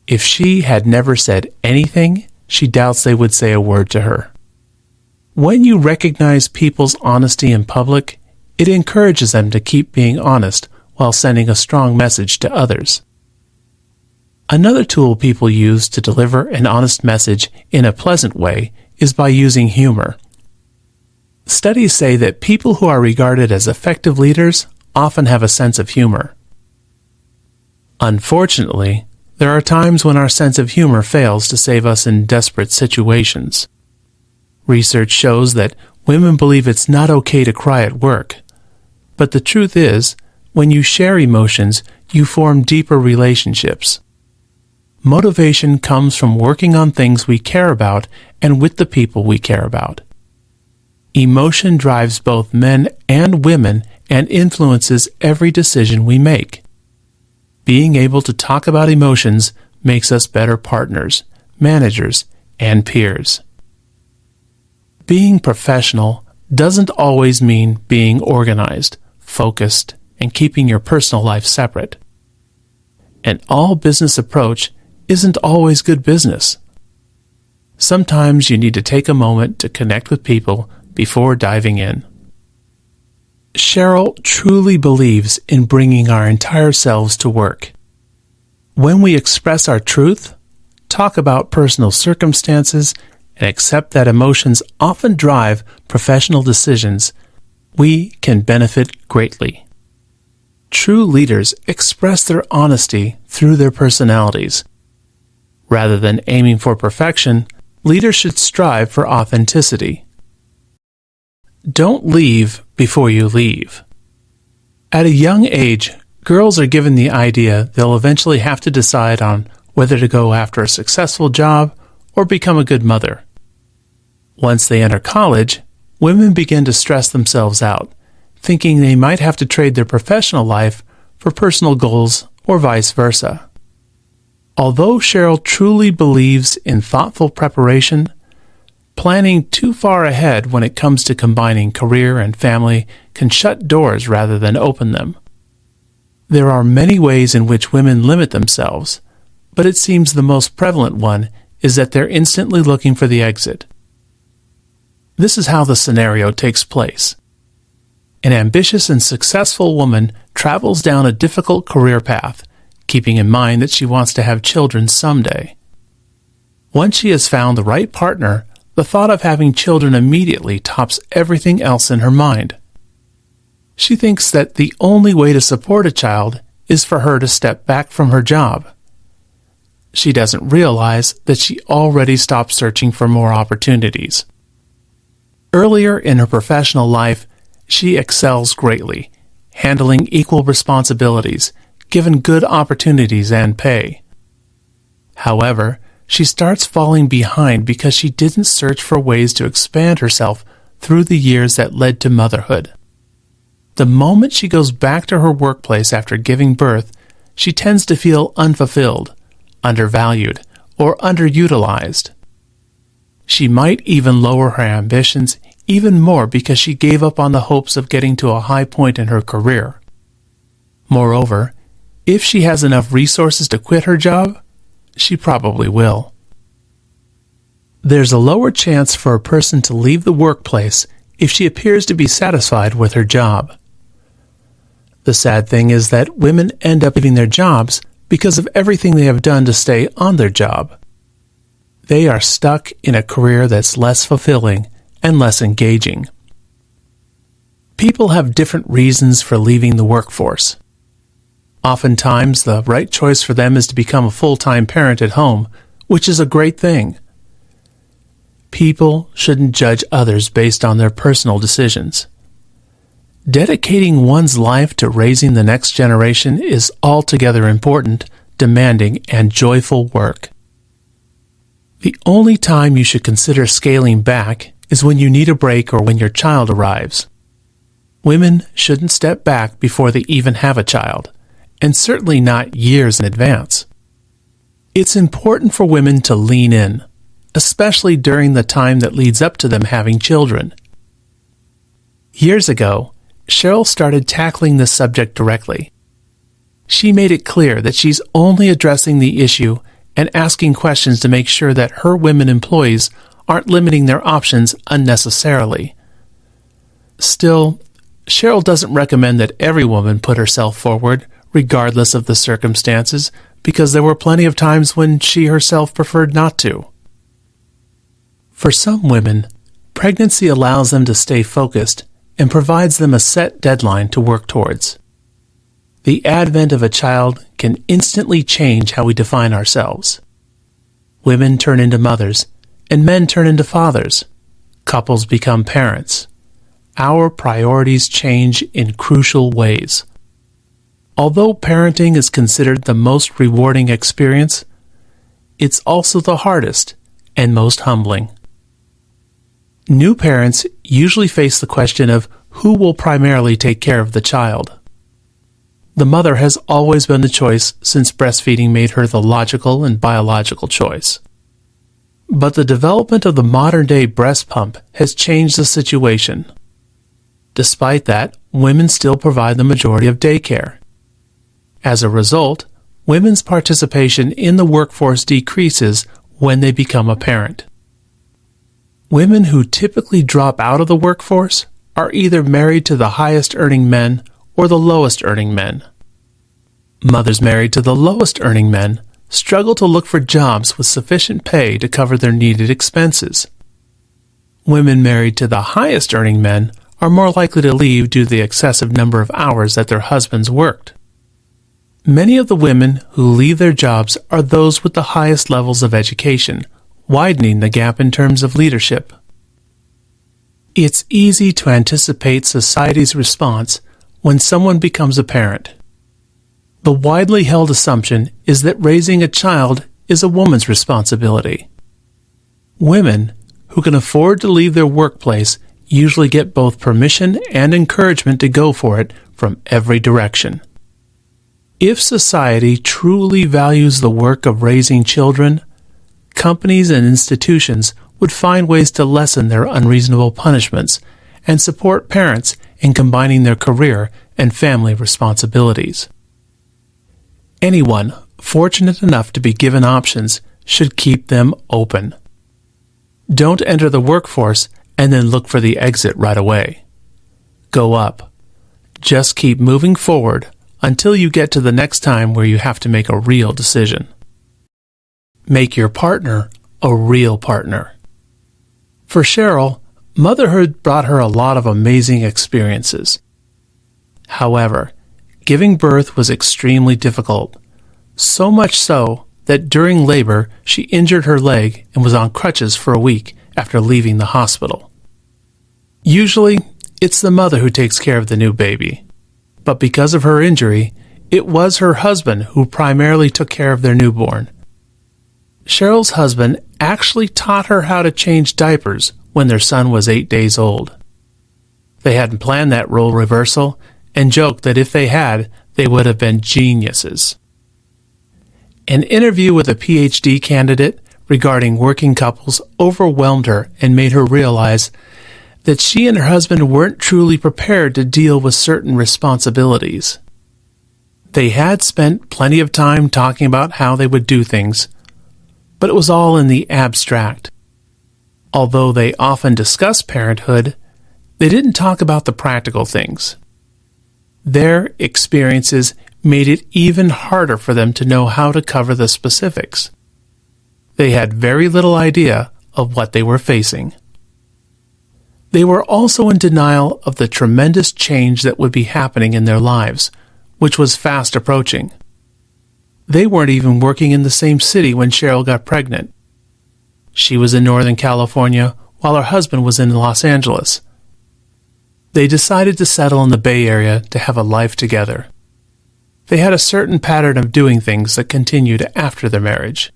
[SPEAKER 1] If she had never said anything, she doubts they would say a word to her. When you recognize people's honesty in public, it encourages them to keep being honest while sending a strong message to others. Another tool people use to deliver an honest message in a pleasant way is by using humor. Studies say that people who are regarded as effective leaders often have a sense of humor. Unfortunately, there are times when our sense of humor fails to save us in desperate situations. Research shows that women believe it's not okay to cry at work. But the truth is, when you share emotions, you form deeper relationships. Motivation comes from working on things we care about and with the people we care about. Emotion drives both men and women and influences every decision we make. Being able to talk about emotions makes us better partners, managers, and peers. Being professional doesn't always mean being organized, focused, and keeping your personal life separate. An all-business approach isn't always good business. Sometimes you need to take a moment to connect with people before diving in. Sheryl truly believes in bringing our entire selves to work. When we express our truth, talk about personal circumstances, and accept that emotions often drive professional decisions, we can benefit greatly. True leaders express their honesty through their personalities. Rather than aiming for perfection, leaders should strive for authenticity. Don't leave before you leave. At a young age, girls are given the idea they'll eventually have to decide on whether to go after a successful job or become a good mother. Once they enter college, women begin to stress themselves out, thinking they might have to trade their professional life for personal goals or vice versa. Although Sheryl truly believes in thoughtful preparation, planning too far ahead when it comes to combining career and family can shut doors rather than open them. There are many ways in which women limit themselves, but it seems the most prevalent one is that they're instantly looking for the exit. This is how the scenario takes place. An ambitious and successful woman travels down a difficult career path, keeping in mind that she wants to have children someday. Once she has found the right partner, the thought of having children immediately tops everything else in her mind. She thinks that the only way to support a child is for her to step back from her job. She doesn't realize that she already stopped searching for more opportunities. Earlier in her professional life, she excels greatly, handling equal responsibilities, given good opportunities and pay. However, she starts falling behind because she didn't search for ways to expand herself through the years that led to motherhood. The moment she goes back to her workplace after giving birth, she tends to feel unfulfilled, undervalued, or underutilized. She might even lower her ambitions even more because she gave up on the hopes of getting to a high point in her career. Moreover, if she has enough resources to quit her job, she probably will. There's a lower chance for a person to leave the workplace if she appears to be satisfied with her job. The sad thing is that women end up leaving their jobs because of everything they have done to stay on their job. They are stuck in a career that's less fulfilling and less engaging. People have different reasons for leaving the workforce. Oftentimes, the right choice for them is to become a full-time parent at home, which is a great thing. People shouldn't judge others based on their personal decisions. Dedicating one's life to raising the next generation is altogether important, demanding, and joyful work. The only time you should consider scaling back is when you need a break or when your child arrives. Women shouldn't step back before they even have a child, and certainly not years in advance. It's important for women to lean in, especially during the time that leads up to them having children. Years ago, Sheryl started tackling this subject directly. She made it clear that she's only addressing the issue and asking questions to make sure that her women employees aren't limiting their options unnecessarily. Still, Sheryl doesn't recommend that every woman put herself forward, regardless of the circumstances, because there were plenty of times when she herself preferred not to. For some women, pregnancy allows them to stay focused and provides them a set deadline to work towards. The advent of a child can instantly change how we define ourselves. Women turn into mothers, and men turn into fathers. Couples become parents. Our priorities change in crucial ways. Although parenting is considered the most rewarding experience, it's also the hardest and most humbling. New parents usually face the question of who will primarily take care of the child. The mother has always been the choice since breastfeeding made her the logical and biological choice. But the development of the modern-day breast pump has changed the situation. Despite that, women still provide the majority of daycare. As a result, women's participation in the workforce decreases when they become a parent. Women who typically drop out of the workforce are either married to the highest-earning men or the lowest-earning men. Mothers married to the lowest-earning men struggle to look for jobs with sufficient pay to cover their needed expenses. Women married to the highest-earning men are more likely to leave due to the excessive number of hours that their husbands worked. Many of the women who leave their jobs are those with the highest levels of education, widening the gap in terms of leadership. It's easy to anticipate society's response when someone becomes a parent. The widely held assumption is that raising a child is a woman's responsibility. Women who can afford to leave their workplace usually get both permission and encouragement to go for it from every direction. If society truly values the work of raising children, companies and institutions would find ways to lessen their unreasonable punishments and support parents in combining their career and family responsibilities. Anyone fortunate enough to be given options should keep them open. Don't enter the workforce and then look for the exit right away. Go up. Just keep moving forward until you get to the next time where you have to make a real decision. Make your partner a real partner. For Sheryl, motherhood brought her a lot of amazing experiences. However, giving birth was extremely difficult, so much so that during labor she injured her leg and was on crutches for a week after leaving the hospital. Usually, it's the mother who takes care of the new baby, but because of her injury, it was her husband who primarily took care of their newborn. Sheryl's husband actually taught her how to change diapers when their son was 8 days old. They hadn't planned that role reversal and joked that if they had, they would have been geniuses. An interview with a PhD candidate regarding working couples overwhelmed her and made her realize that she and her husband weren't truly prepared to deal with certain responsibilities. They had spent plenty of time talking about how they would do things, but it was all in the abstract. Although they often discussed parenthood, they didn't talk about the practical things. Their experiences made it even harder for them to know how to cover the specifics. They had very little idea of what they were facing. They were also in denial of the tremendous change that would be happening in their lives, which was fast approaching. They weren't even working in the same city when Sheryl got pregnant. She was in Northern California while her husband was in Los Angeles. They decided to settle in the Bay Area to have a life together. They had a certain pattern of doing things that continued after their marriage.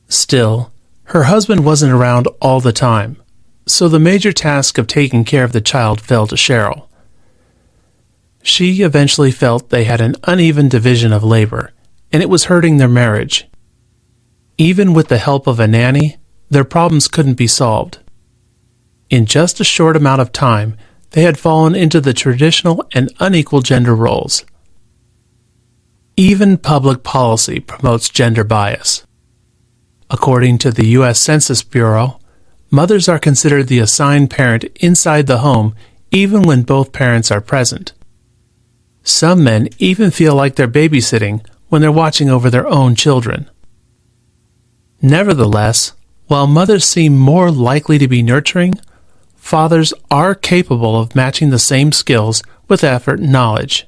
[SPEAKER 1] Still, her husband wasn't around all the time, so the major task of taking care of the child fell to Sheryl. She eventually felt they had an uneven division of labor, and it was hurting their marriage. Even with the help of a nanny, their problems couldn't be solved. In just a short amount of time, they had fallen into the traditional and unequal gender roles. Even public policy promotes gender bias. According to the U.S. Census Bureau, mothers are considered the assigned parent inside the home even when both parents are present. Some men even feel like they're babysitting when they're watching over their own children. Nevertheless, while mothers seem more likely to be nurturing, fathers are capable of matching the same skills with effort and knowledge.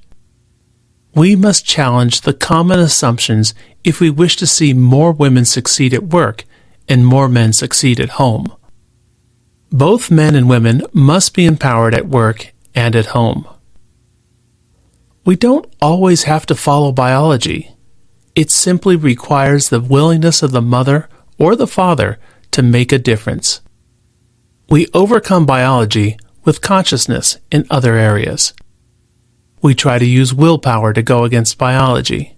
[SPEAKER 1] We must challenge the common assumptions if we wish to see more women succeed at work and more men succeed at home. Both men and women must be empowered at work and at home. We don't always have to follow biology. It simply requires the willingness of the mother or the father to make a difference. We overcome biology with consciousness in other areas. We try to use willpower to go against biology.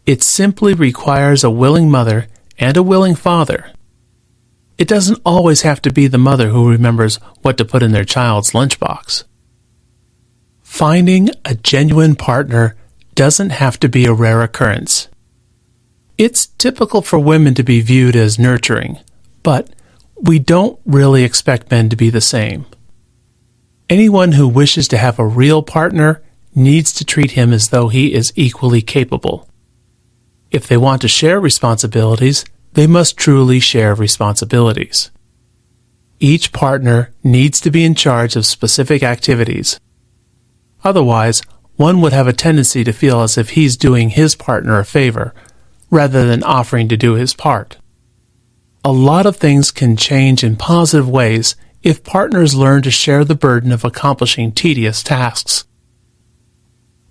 [SPEAKER 1] It simply requires a willing mother and a willing father. It doesn't always have to be the mother who remembers what to put in their child's lunchbox. Finding a genuine partner doesn't have to be a rare occurrence. It's typical for women to be viewed as nurturing, but we don't really expect men to be the same. Anyone who wishes to have a real partner needs to treat him as though he is equally capable. If they want to share responsibilities, they must truly share responsibilities. Each partner needs to be in charge of specific activities. Otherwise, one would have a tendency to feel as if he's doing his partner a favor, rather than offering to do his part. A lot of things can change in positive ways if partners learn to share the burden of accomplishing tedious tasks.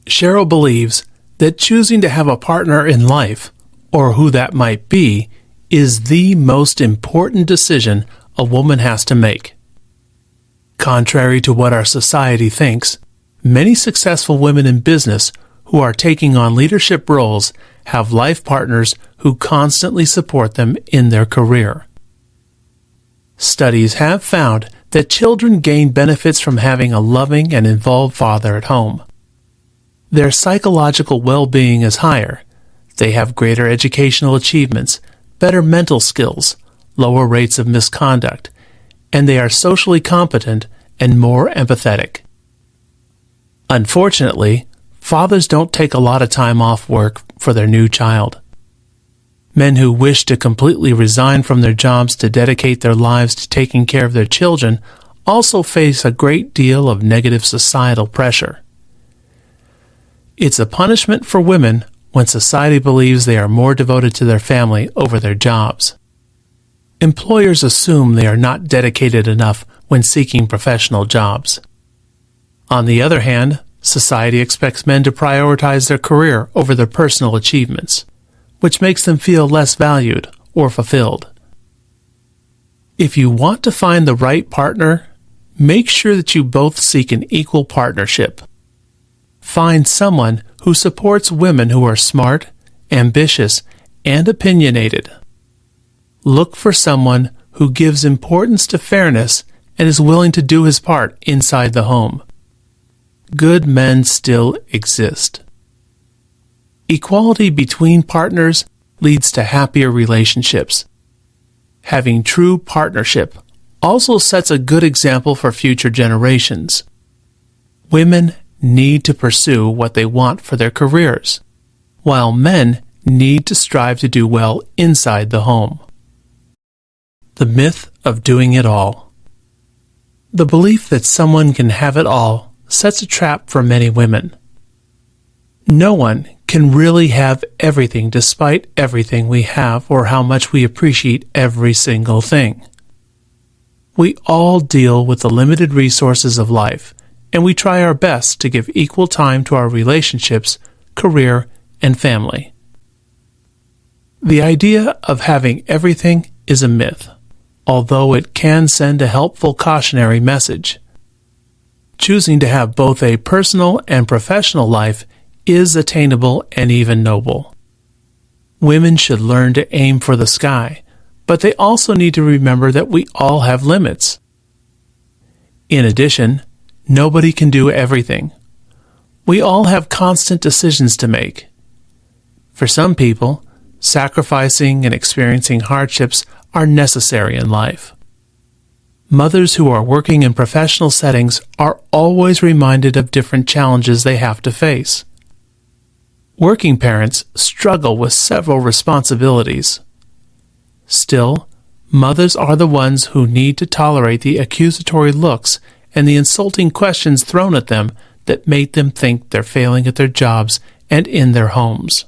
[SPEAKER 1] Sheryl believes that choosing to have a partner in life, or who that might be, is the most important decision a woman has to make. Contrary to what our society thinks, many successful women in business who are taking on leadership roles have life partners who constantly support them in their career. Studies have found that children gain benefits from having a loving and involved father at home. Their psychological well-being is higher. They have greater educational achievements, better mental skills, lower rates of misconduct, and they are socially competent and more empathetic. Unfortunately, fathers don't take a lot of time off work for their new child. Men who wish to completely resign from their jobs to dedicate their lives to taking care of their children also face a great deal of negative societal pressure. It's a punishment for women when society believes they are more devoted to their family over their jobs. Employers assume they are not dedicated enough when seeking professional jobs. On the other hand, society expects men to prioritize their career over their personal achievements, which makes them feel less valued or fulfilled. If you want to find the right partner, make sure that you both seek an equal partnership. Find someone who supports women who are smart, ambitious, and opinionated. Look for someone who gives importance to fairness and is willing to do his part inside the home. Good men still exist. Equality between partners leads to happier relationships. Having true partnership also sets a good example for future generations. Women need to pursue what they want for their careers, while men need to strive to do well inside the home. The myth of doing it all. The belief that someone can have it all sets a trap for many women. No one can really have everything despite everything we have or how much we appreciate every single thing. We all deal with the limited resources of life, and we try our best to give equal time to our relationships, career, and family. The idea of having everything is a myth. although it can send a helpful cautionary message. Choosing to have both a personal and professional life is attainable and even noble. Women should learn to aim for the sky, but they also need to remember that we all have limits. In addition, nobody can do everything. We all have constant decisions to make. For some people, sacrificing and experiencing hardships are necessary in life. Mothers who are working in professional settings are always reminded of different challenges they have to face. Working parents struggle with several responsibilities. Still, mothers are the ones who need to tolerate the accusatory looks and the insulting questions thrown at them that make them think they're failing at their jobs and in their homes.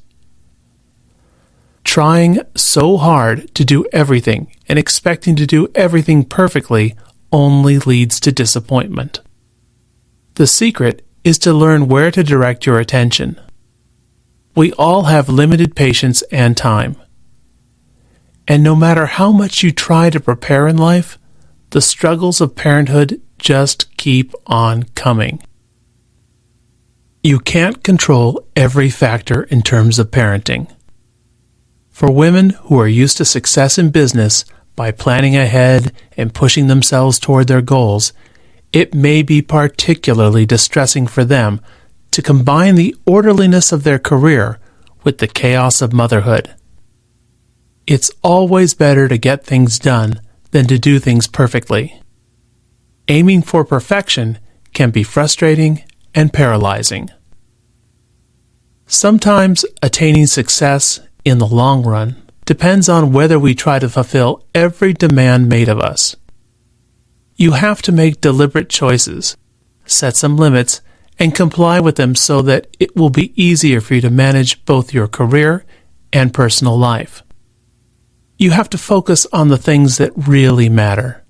[SPEAKER 1] Trying so hard to do everything and expecting to do everything perfectly only leads to disappointment. The secret is to learn where to direct your attention. We all have limited patience and time. And no matter how much you try to prepare in life, the struggles of parenthood just keep on coming. You can't control every factor in terms of parenting. For women who are used to success in business by planning ahead and pushing themselves toward their goals, it may be particularly distressing for them to combine the orderliness of their career with the chaos of motherhood. It's always better to get things done than to do things perfectly. Aiming for perfection can be frustrating and paralyzing. Sometimes attaining success in the long run depends on whether we try to fulfill every demand made of us. You have to make deliberate choices, set some limits, and comply with them so that it will be easier for you to manage both your career and personal life. You have to focus on the things that really matter.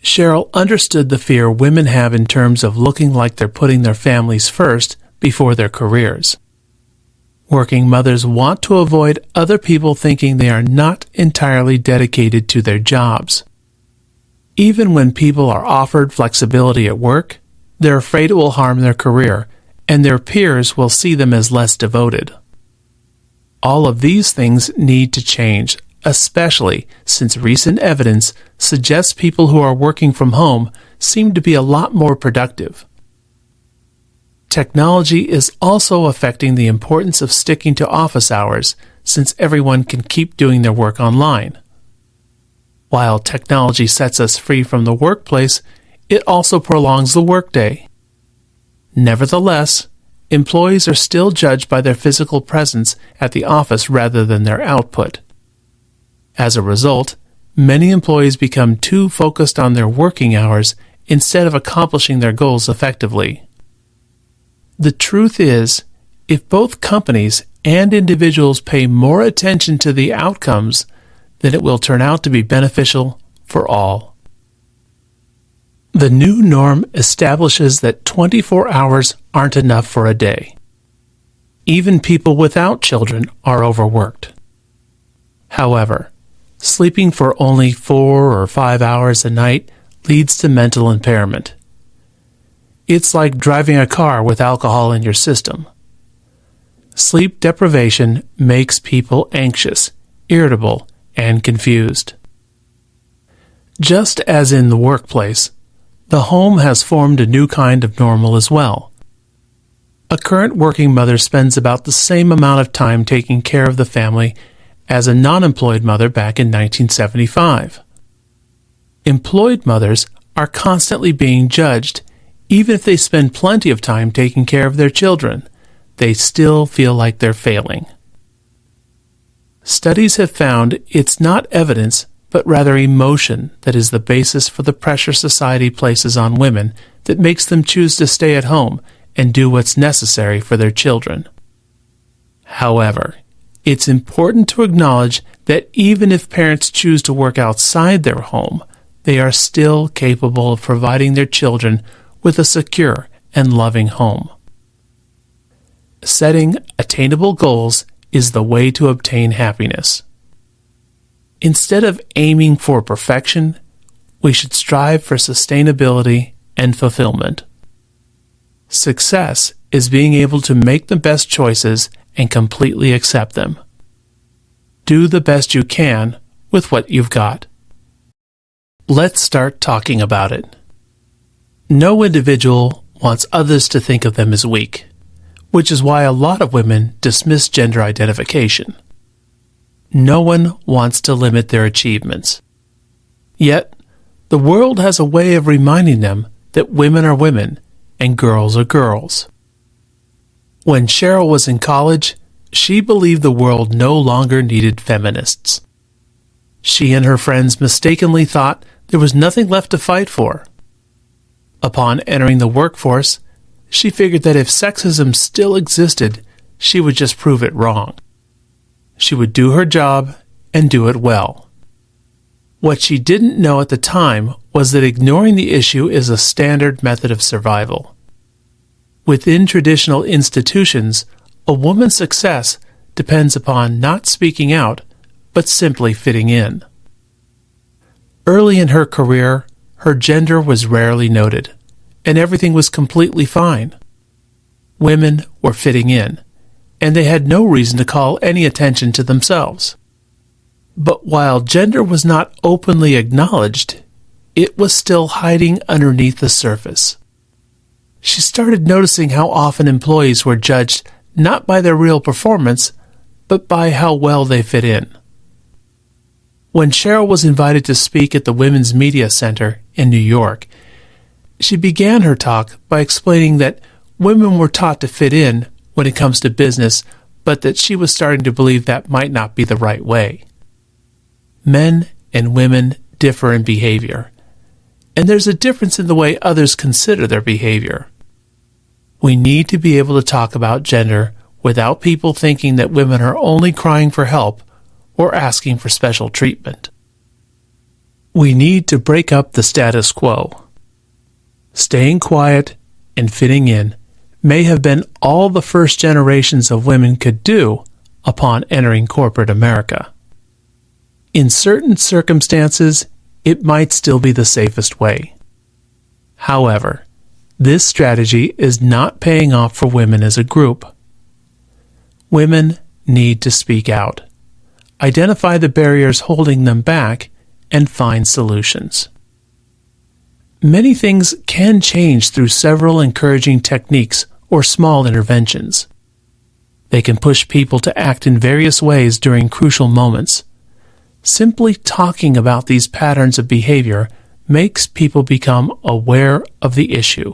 [SPEAKER 1] Sheryl understood the fear women have in terms of looking like they're putting their families first before their careers. Working mothers want to avoid other people thinking they are not entirely dedicated to their jobs. Even when people are offered flexibility at work, they're afraid it will harm their career, and their peers will see them as less devoted. All of these things need to change, especially since recent evidence suggests people who are working from home seem to be a lot more productive. Technology is also affecting the importance of sticking to office hours, since everyone can keep doing their work online. While technology sets us free from the workplace, it also prolongs the workday. Nevertheless, employees are still judged by their physical presence at the office rather than their output. As a result, many employees become too focused on their working hours instead of accomplishing their goals effectively. The truth is, if both companies and individuals pay more attention to the outcomes, then it will turn out to be beneficial for all. The new norm establishes that 24 hours aren't enough for a day. Even people without children are overworked. However, sleeping for only 4 or 5 hours a night leads to mental impairment. It's like driving a car with alcohol in your system. Sleep deprivation makes people anxious, irritable, and confused. Just as in the workplace, the home has formed a new kind of normal as well. A current working mother spends about the same amount of time taking care of the family as a non-employed mother back in 1975. Employed mothers are constantly being judged. Even if they spend plenty of time taking care of their children, they still feel like they're failing. Studies have found it's not evidence, but rather emotion that is the basis for the pressure society places on women that makes them choose to stay at home and do what's necessary for their children. However, it's important to acknowledge that even if parents choose to work outside their home, they are still capable of providing their children with a secure and loving home. Setting attainable goals is the way to obtain happiness. Instead of aiming for perfection, we should strive for sustainability and fulfillment. Success is being able to make the best choices and completely accept them. Do the best you can with what you've got. Let's start talking about it. No individual wants others to think of them as weak, which is why a lot of women dismiss gender identification. No one wants to limit their achievements. Yet, the world has a way of reminding them that women are women and girls are girls. When Sheryl was in college, she believed the world no longer needed feminists. She and her friends mistakenly thought there was nothing left to fight for. Upon entering the workforce, she figured that if sexism still existed, she would just prove it wrong. She would do her job and do it well. What she didn't know at the time was that ignoring the issue is a standard method of survival. Within traditional institutions, a woman's success depends upon not speaking out, but simply fitting in. Early in her career, her gender was rarely noted, and everything was completely fine. Women were fitting in, and they had no reason to call any attention to themselves. But while gender was not openly acknowledged, it was still hiding underneath the surface. She started noticing how often employees were judged not by their real performance, but by how well they fit in. When Sheryl was invited to speak at the Women's Media Center in New York, she began her talk by explaining that women were taught to fit in when it comes to business, but that she was starting to believe that might not be the right way. Men and women differ in behavior, and there's a difference in the way others consider their behavior. We need to be able to talk about gender without people thinking that women are only crying for help or asking for special treatment. We need to break up the status quo. Staying quiet and fitting in may have been all the first generations of women could do upon entering corporate America. In certain circumstances, it might still be the safest way. However, this strategy is not paying off for women as a group. Women need to speak out, identify the barriers holding them back, and find solutions. Many things can change through several encouraging techniques or small interventions. They can push people to act in various ways during crucial moments. Simply talking about these patterns of behavior makes people become aware of the issue.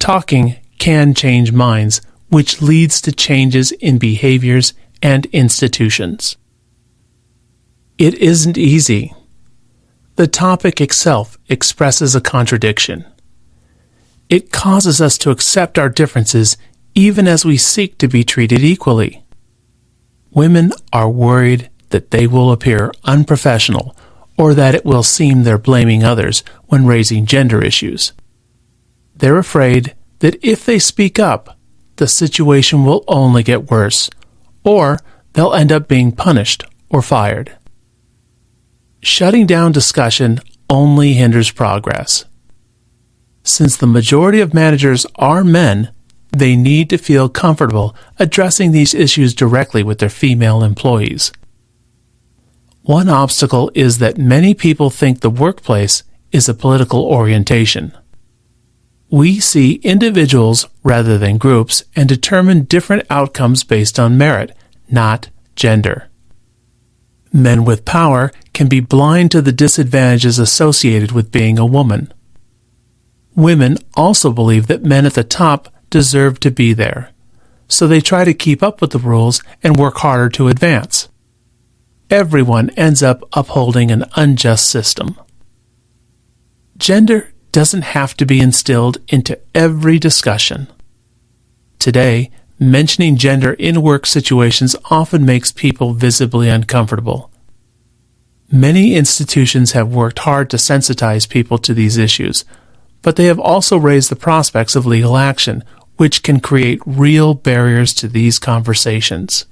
[SPEAKER 1] Talking can change minds, which leads to changes in behaviors and institutions. It isn't easy. The topic itself expresses a contradiction. It causes us to accept our differences even as we seek to be treated equally. Women are worried that they will appear unprofessional or that it will seem they're blaming others when raising gender issues. They're afraid that if they speak up, the situation will only get worse, or they'll end up being punished or fired. Shutting down discussion only hinders progress. Since the majority of managers are men, they need to feel comfortable addressing these issues directly with their female employees. One obstacle is that many people think the workplace is a political orientation. We see individuals rather than groups and determine different outcomes based on merit, not gender. Men with power can be blind to the disadvantages associated with being a woman. Women also believe that men at the top deserve to be there, so they try to keep up with the rules and work harder to advance. Everyone ends up upholding an unjust system. Gender doesn't have to be instilled into every discussion. Today, mentioning gender in work situations often makes people visibly uncomfortable. Many institutions have worked hard to sensitize people to these issues, but they have also raised the prospects of legal action, which can create real barriers to these conversations.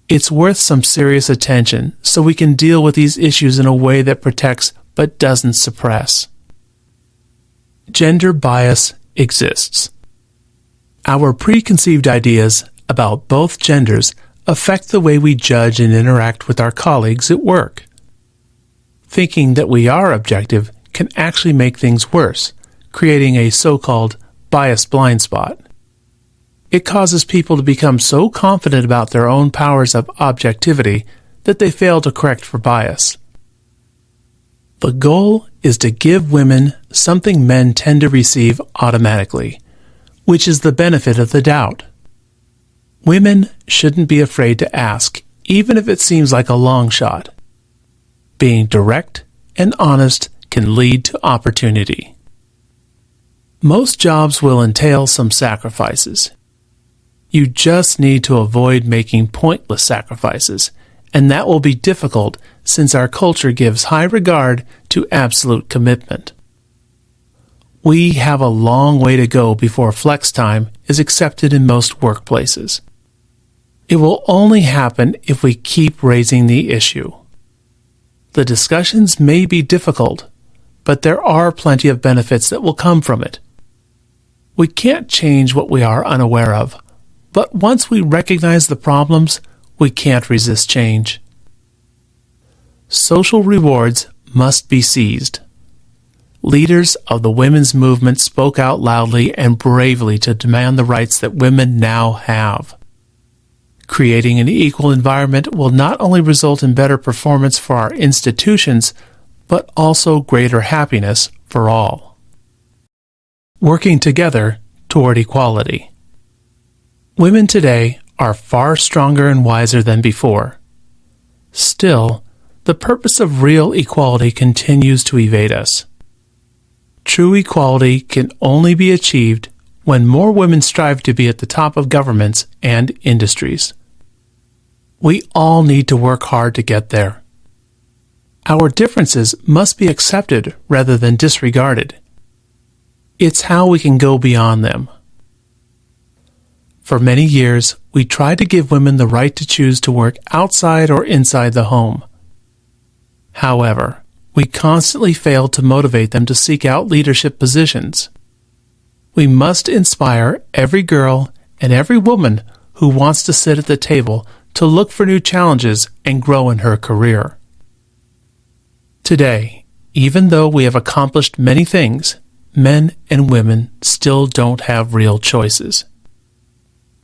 [SPEAKER 1] It's worth some serious attention so we can deal with these issues in a way that protects but doesn't suppress. Gender bias exists. Our preconceived ideas about both genders affect the way we judge and interact with our colleagues at work. Thinking that we are objective can actually make things worse, creating a so-called bias blind spot. It causes people to become so confident about their own powers of objectivity that they fail to correct for bias. The goal is to give women something men tend to receive automatically, which is the benefit of the doubt. Women shouldn't be afraid to ask, even if it seems like a long shot. Being direct and honest can lead to opportunity. Most jobs will entail some sacrifices. You just need to avoid making pointless sacrifices, and that will be difficult since our culture gives high regard to absolute commitment. We have a long way to go before flex time is accepted in most workplaces. It will only happen if we keep raising the issue. The discussions may be difficult, but there are plenty of benefits that will come from it. We can't change what we are unaware of, but once we recognize the problems, we can't resist change. Social rewards must be seized. Leaders of the women's movement spoke out loudly and bravely to demand the rights that women now have. Creating an equal environment will not only result in better performance for our institutions, but also greater happiness for all. Working together toward equality. Women today are far stronger and wiser than before. Still, the purpose of real equality continues to evade us. True equality can only be achieved when more women strive to be at the top of governments and industries. We all need to work hard to get there. Our differences must be accepted rather than disregarded. It's how we can go beyond them. For many years, we tried to give women the right to choose to work outside or inside the home. However, we constantly failed to motivate them to seek out leadership positions. We must inspire every girl and every woman who wants to sit at the table to look for new challenges and grow in her career. Today, even though we have accomplished many things, men and women still don't have real choices.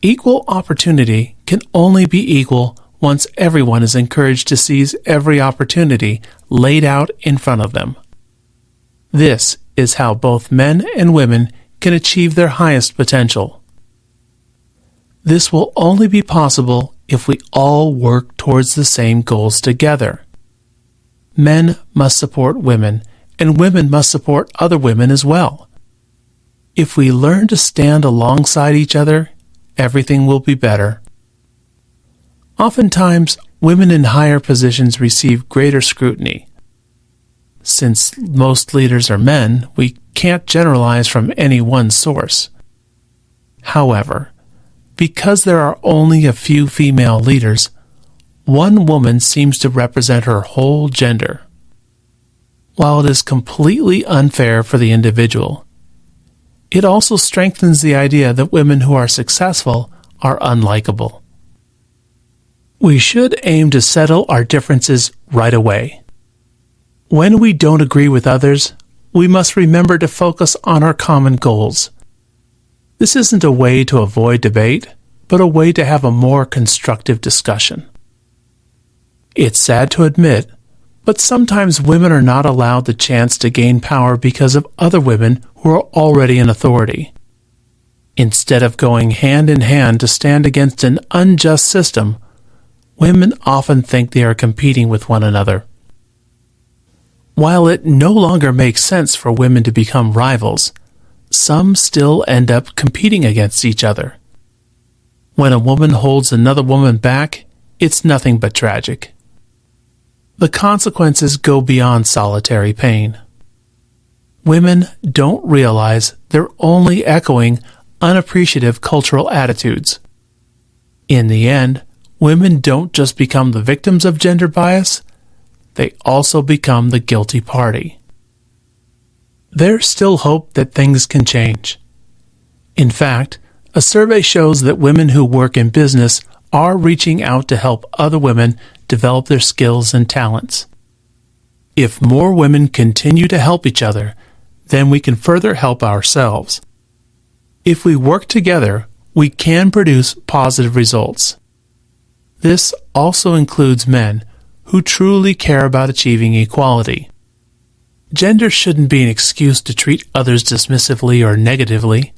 [SPEAKER 1] Equal opportunity can only be equal once everyone is encouraged to seize every opportunity laid out in front of them. This is how both men and women can achieve their highest potential. This will only be possible if we all work towards the same goals together. Men must support women, and women must support other women as well. If we learn to stand alongside each other, everything will be better. Oftentimes, women in higher positions receive greater scrutiny. Since most leaders are men, we can't generalize from any one source. However, because there are only a few female leaders, one woman seems to represent her whole gender. While it is completely unfair for the individual, it also strengthens the idea that women who are successful are unlikable. We should aim to settle our differences right away. When we don't agree with others, we must remember to focus on our common goals. This isn't a way to avoid debate, but a way to have a more constructive discussion. It's sad to admit, but sometimes women are not allowed the chance to gain power because of other women who are already in authority. Instead of going hand in hand to stand against an unjust system, women often think they are competing with one another. While it no longer makes sense for women to become rivals, some still end up competing against each other. When a woman holds another woman back, it's nothing but tragic. The consequences go beyond solitary pain. Women don't realize they're only echoing unappreciative cultural attitudes. In the end, women don't just become the victims of gender bias, they also become the guilty party. There's still hope that things can change. In fact, a survey shows that women who work in business are reaching out to help other women develop their skills and talents. If more women continue to help each other, then we can further help ourselves. If we work together, we can produce positive results. This also includes men who truly care about achieving equality. Gender shouldn't be an excuse to treat others dismissively or negatively.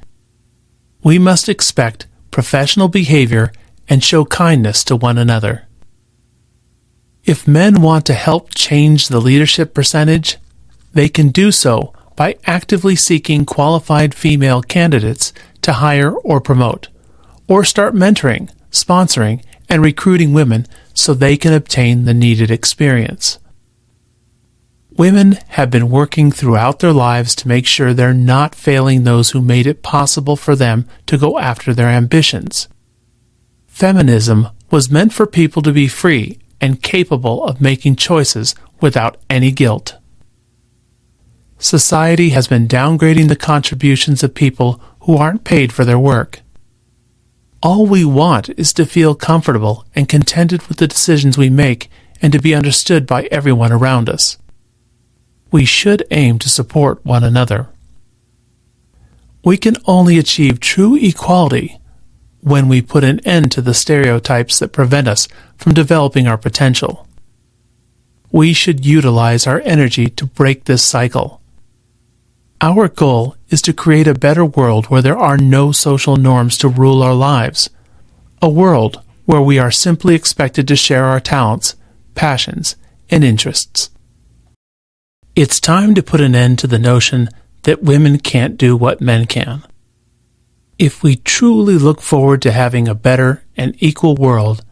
[SPEAKER 1] We must expect professional behavior and show kindness to one another. If men want to help change the leadership percentage, they can do so by actively seeking qualified female candidates to hire or promote, or start mentoring, sponsoring, and recruiting women so they can obtain the needed experience. Women have been working throughout their lives to make sure they're not failing those who made it possible for them to go after their ambitions. Feminism was meant for people to be free and capable of making choices without any guilt. Society has been downgrading the contributions of people who aren't paid for their work. All we want is to feel comfortable and contented with the decisions we make and to be understood by everyone around us. We should aim to support one another. We can only achieve true equality when we put an end to the stereotypes that prevent us from developing our potential. We should utilize our energy to break this cycle. Our goal is to create a better world where there are no social norms to rule our lives, a world where we are simply expected to share our talents, passions, and interests. It's time to put an end to the notion that women can't do what men can. If we truly look forward to having a better and equal world,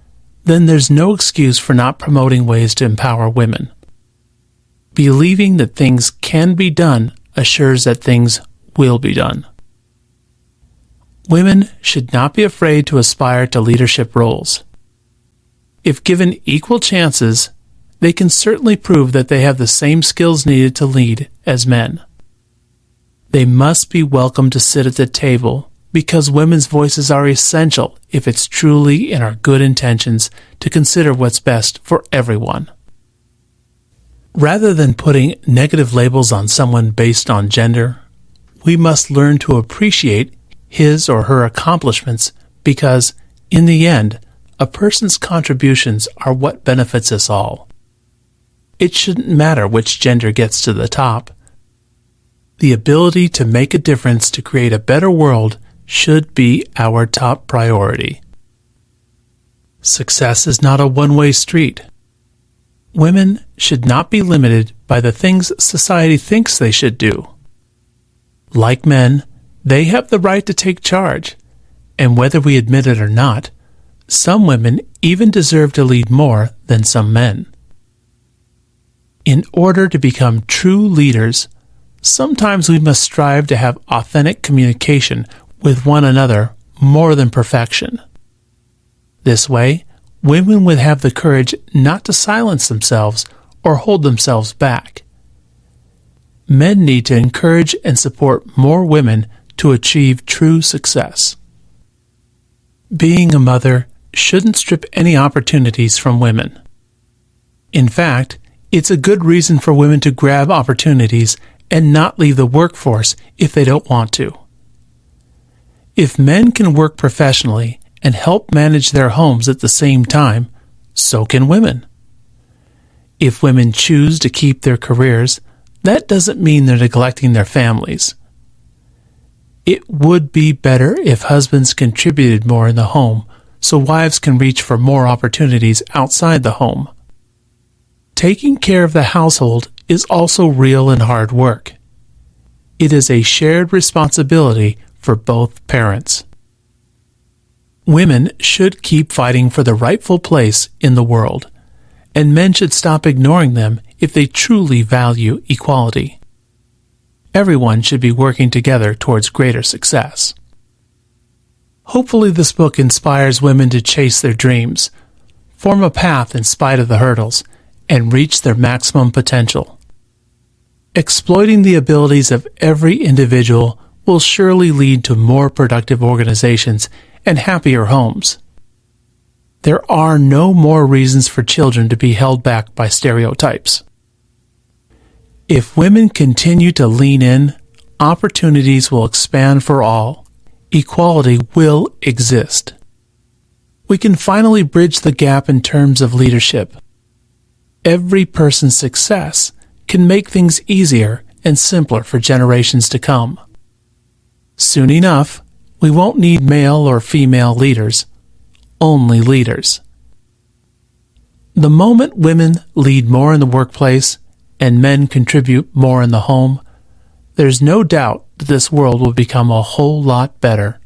[SPEAKER 1] then there's no excuse for not promoting ways to empower women. Believing that things can be done assures that things will be done. Women should not be afraid to aspire to leadership roles. If given equal chances, they can certainly prove that they have the same skills needed to lead as men. They must be welcome to sit at the table because women's voices are essential if it's truly in our good intentions to consider what's best for everyone. Rather than putting negative labels on someone based on gender, we must learn to appreciate his or her accomplishments because, in the end, a person's contributions are what benefits us all. It shouldn't matter which gender gets to the top. The ability to make a difference to create a better world should be our top priority. Success is not a one-way street. Women should not be limited by the things society thinks they should do. Like men, they have the right to take charge, and whether we admit it or not, some women even deserve to lead more than some men. In order to become true leaders, sometimes we must strive to have authentic communication with one another more than perfection. This way, women would have the courage not to silence themselves or hold themselves back. Men need to encourage and support more women to achieve true success. Being a mother shouldn't strip any opportunities from women. In fact, it's a good reason for women to grab opportunities and not leave the workforce if they don't want to. If men can work professionally and help manage their homes at the same time, so can women. If women choose to keep their careers, that doesn't mean they're neglecting their families. It would be better if husbands contributed more in the home so wives can reach for more opportunities outside the home. Taking care of the household is also real and hard work. It is a shared responsibility for both parents. Women should keep fighting for the rightful place in the world, and men should stop ignoring them if they truly value equality. Everyone should be working together towards greater success. Hopefully this book inspires women to chase their dreams, form a path in spite of the hurdles, and reach their maximum potential. Exploiting the abilities of every individual will surely lead to more productive organizations and happier homes. There are no more reasons for children to be held back by stereotypes. If women continue to lean in, opportunities will expand for all. Equality will exist. We can finally bridge the gap in terms of leadership. Every person's success can make things easier and simpler for generations to come. Soon enough, we won't need male or female leaders, only leaders. The moment women lead more in the workplace and men contribute more in the home, there's no doubt that this world will become a whole lot better.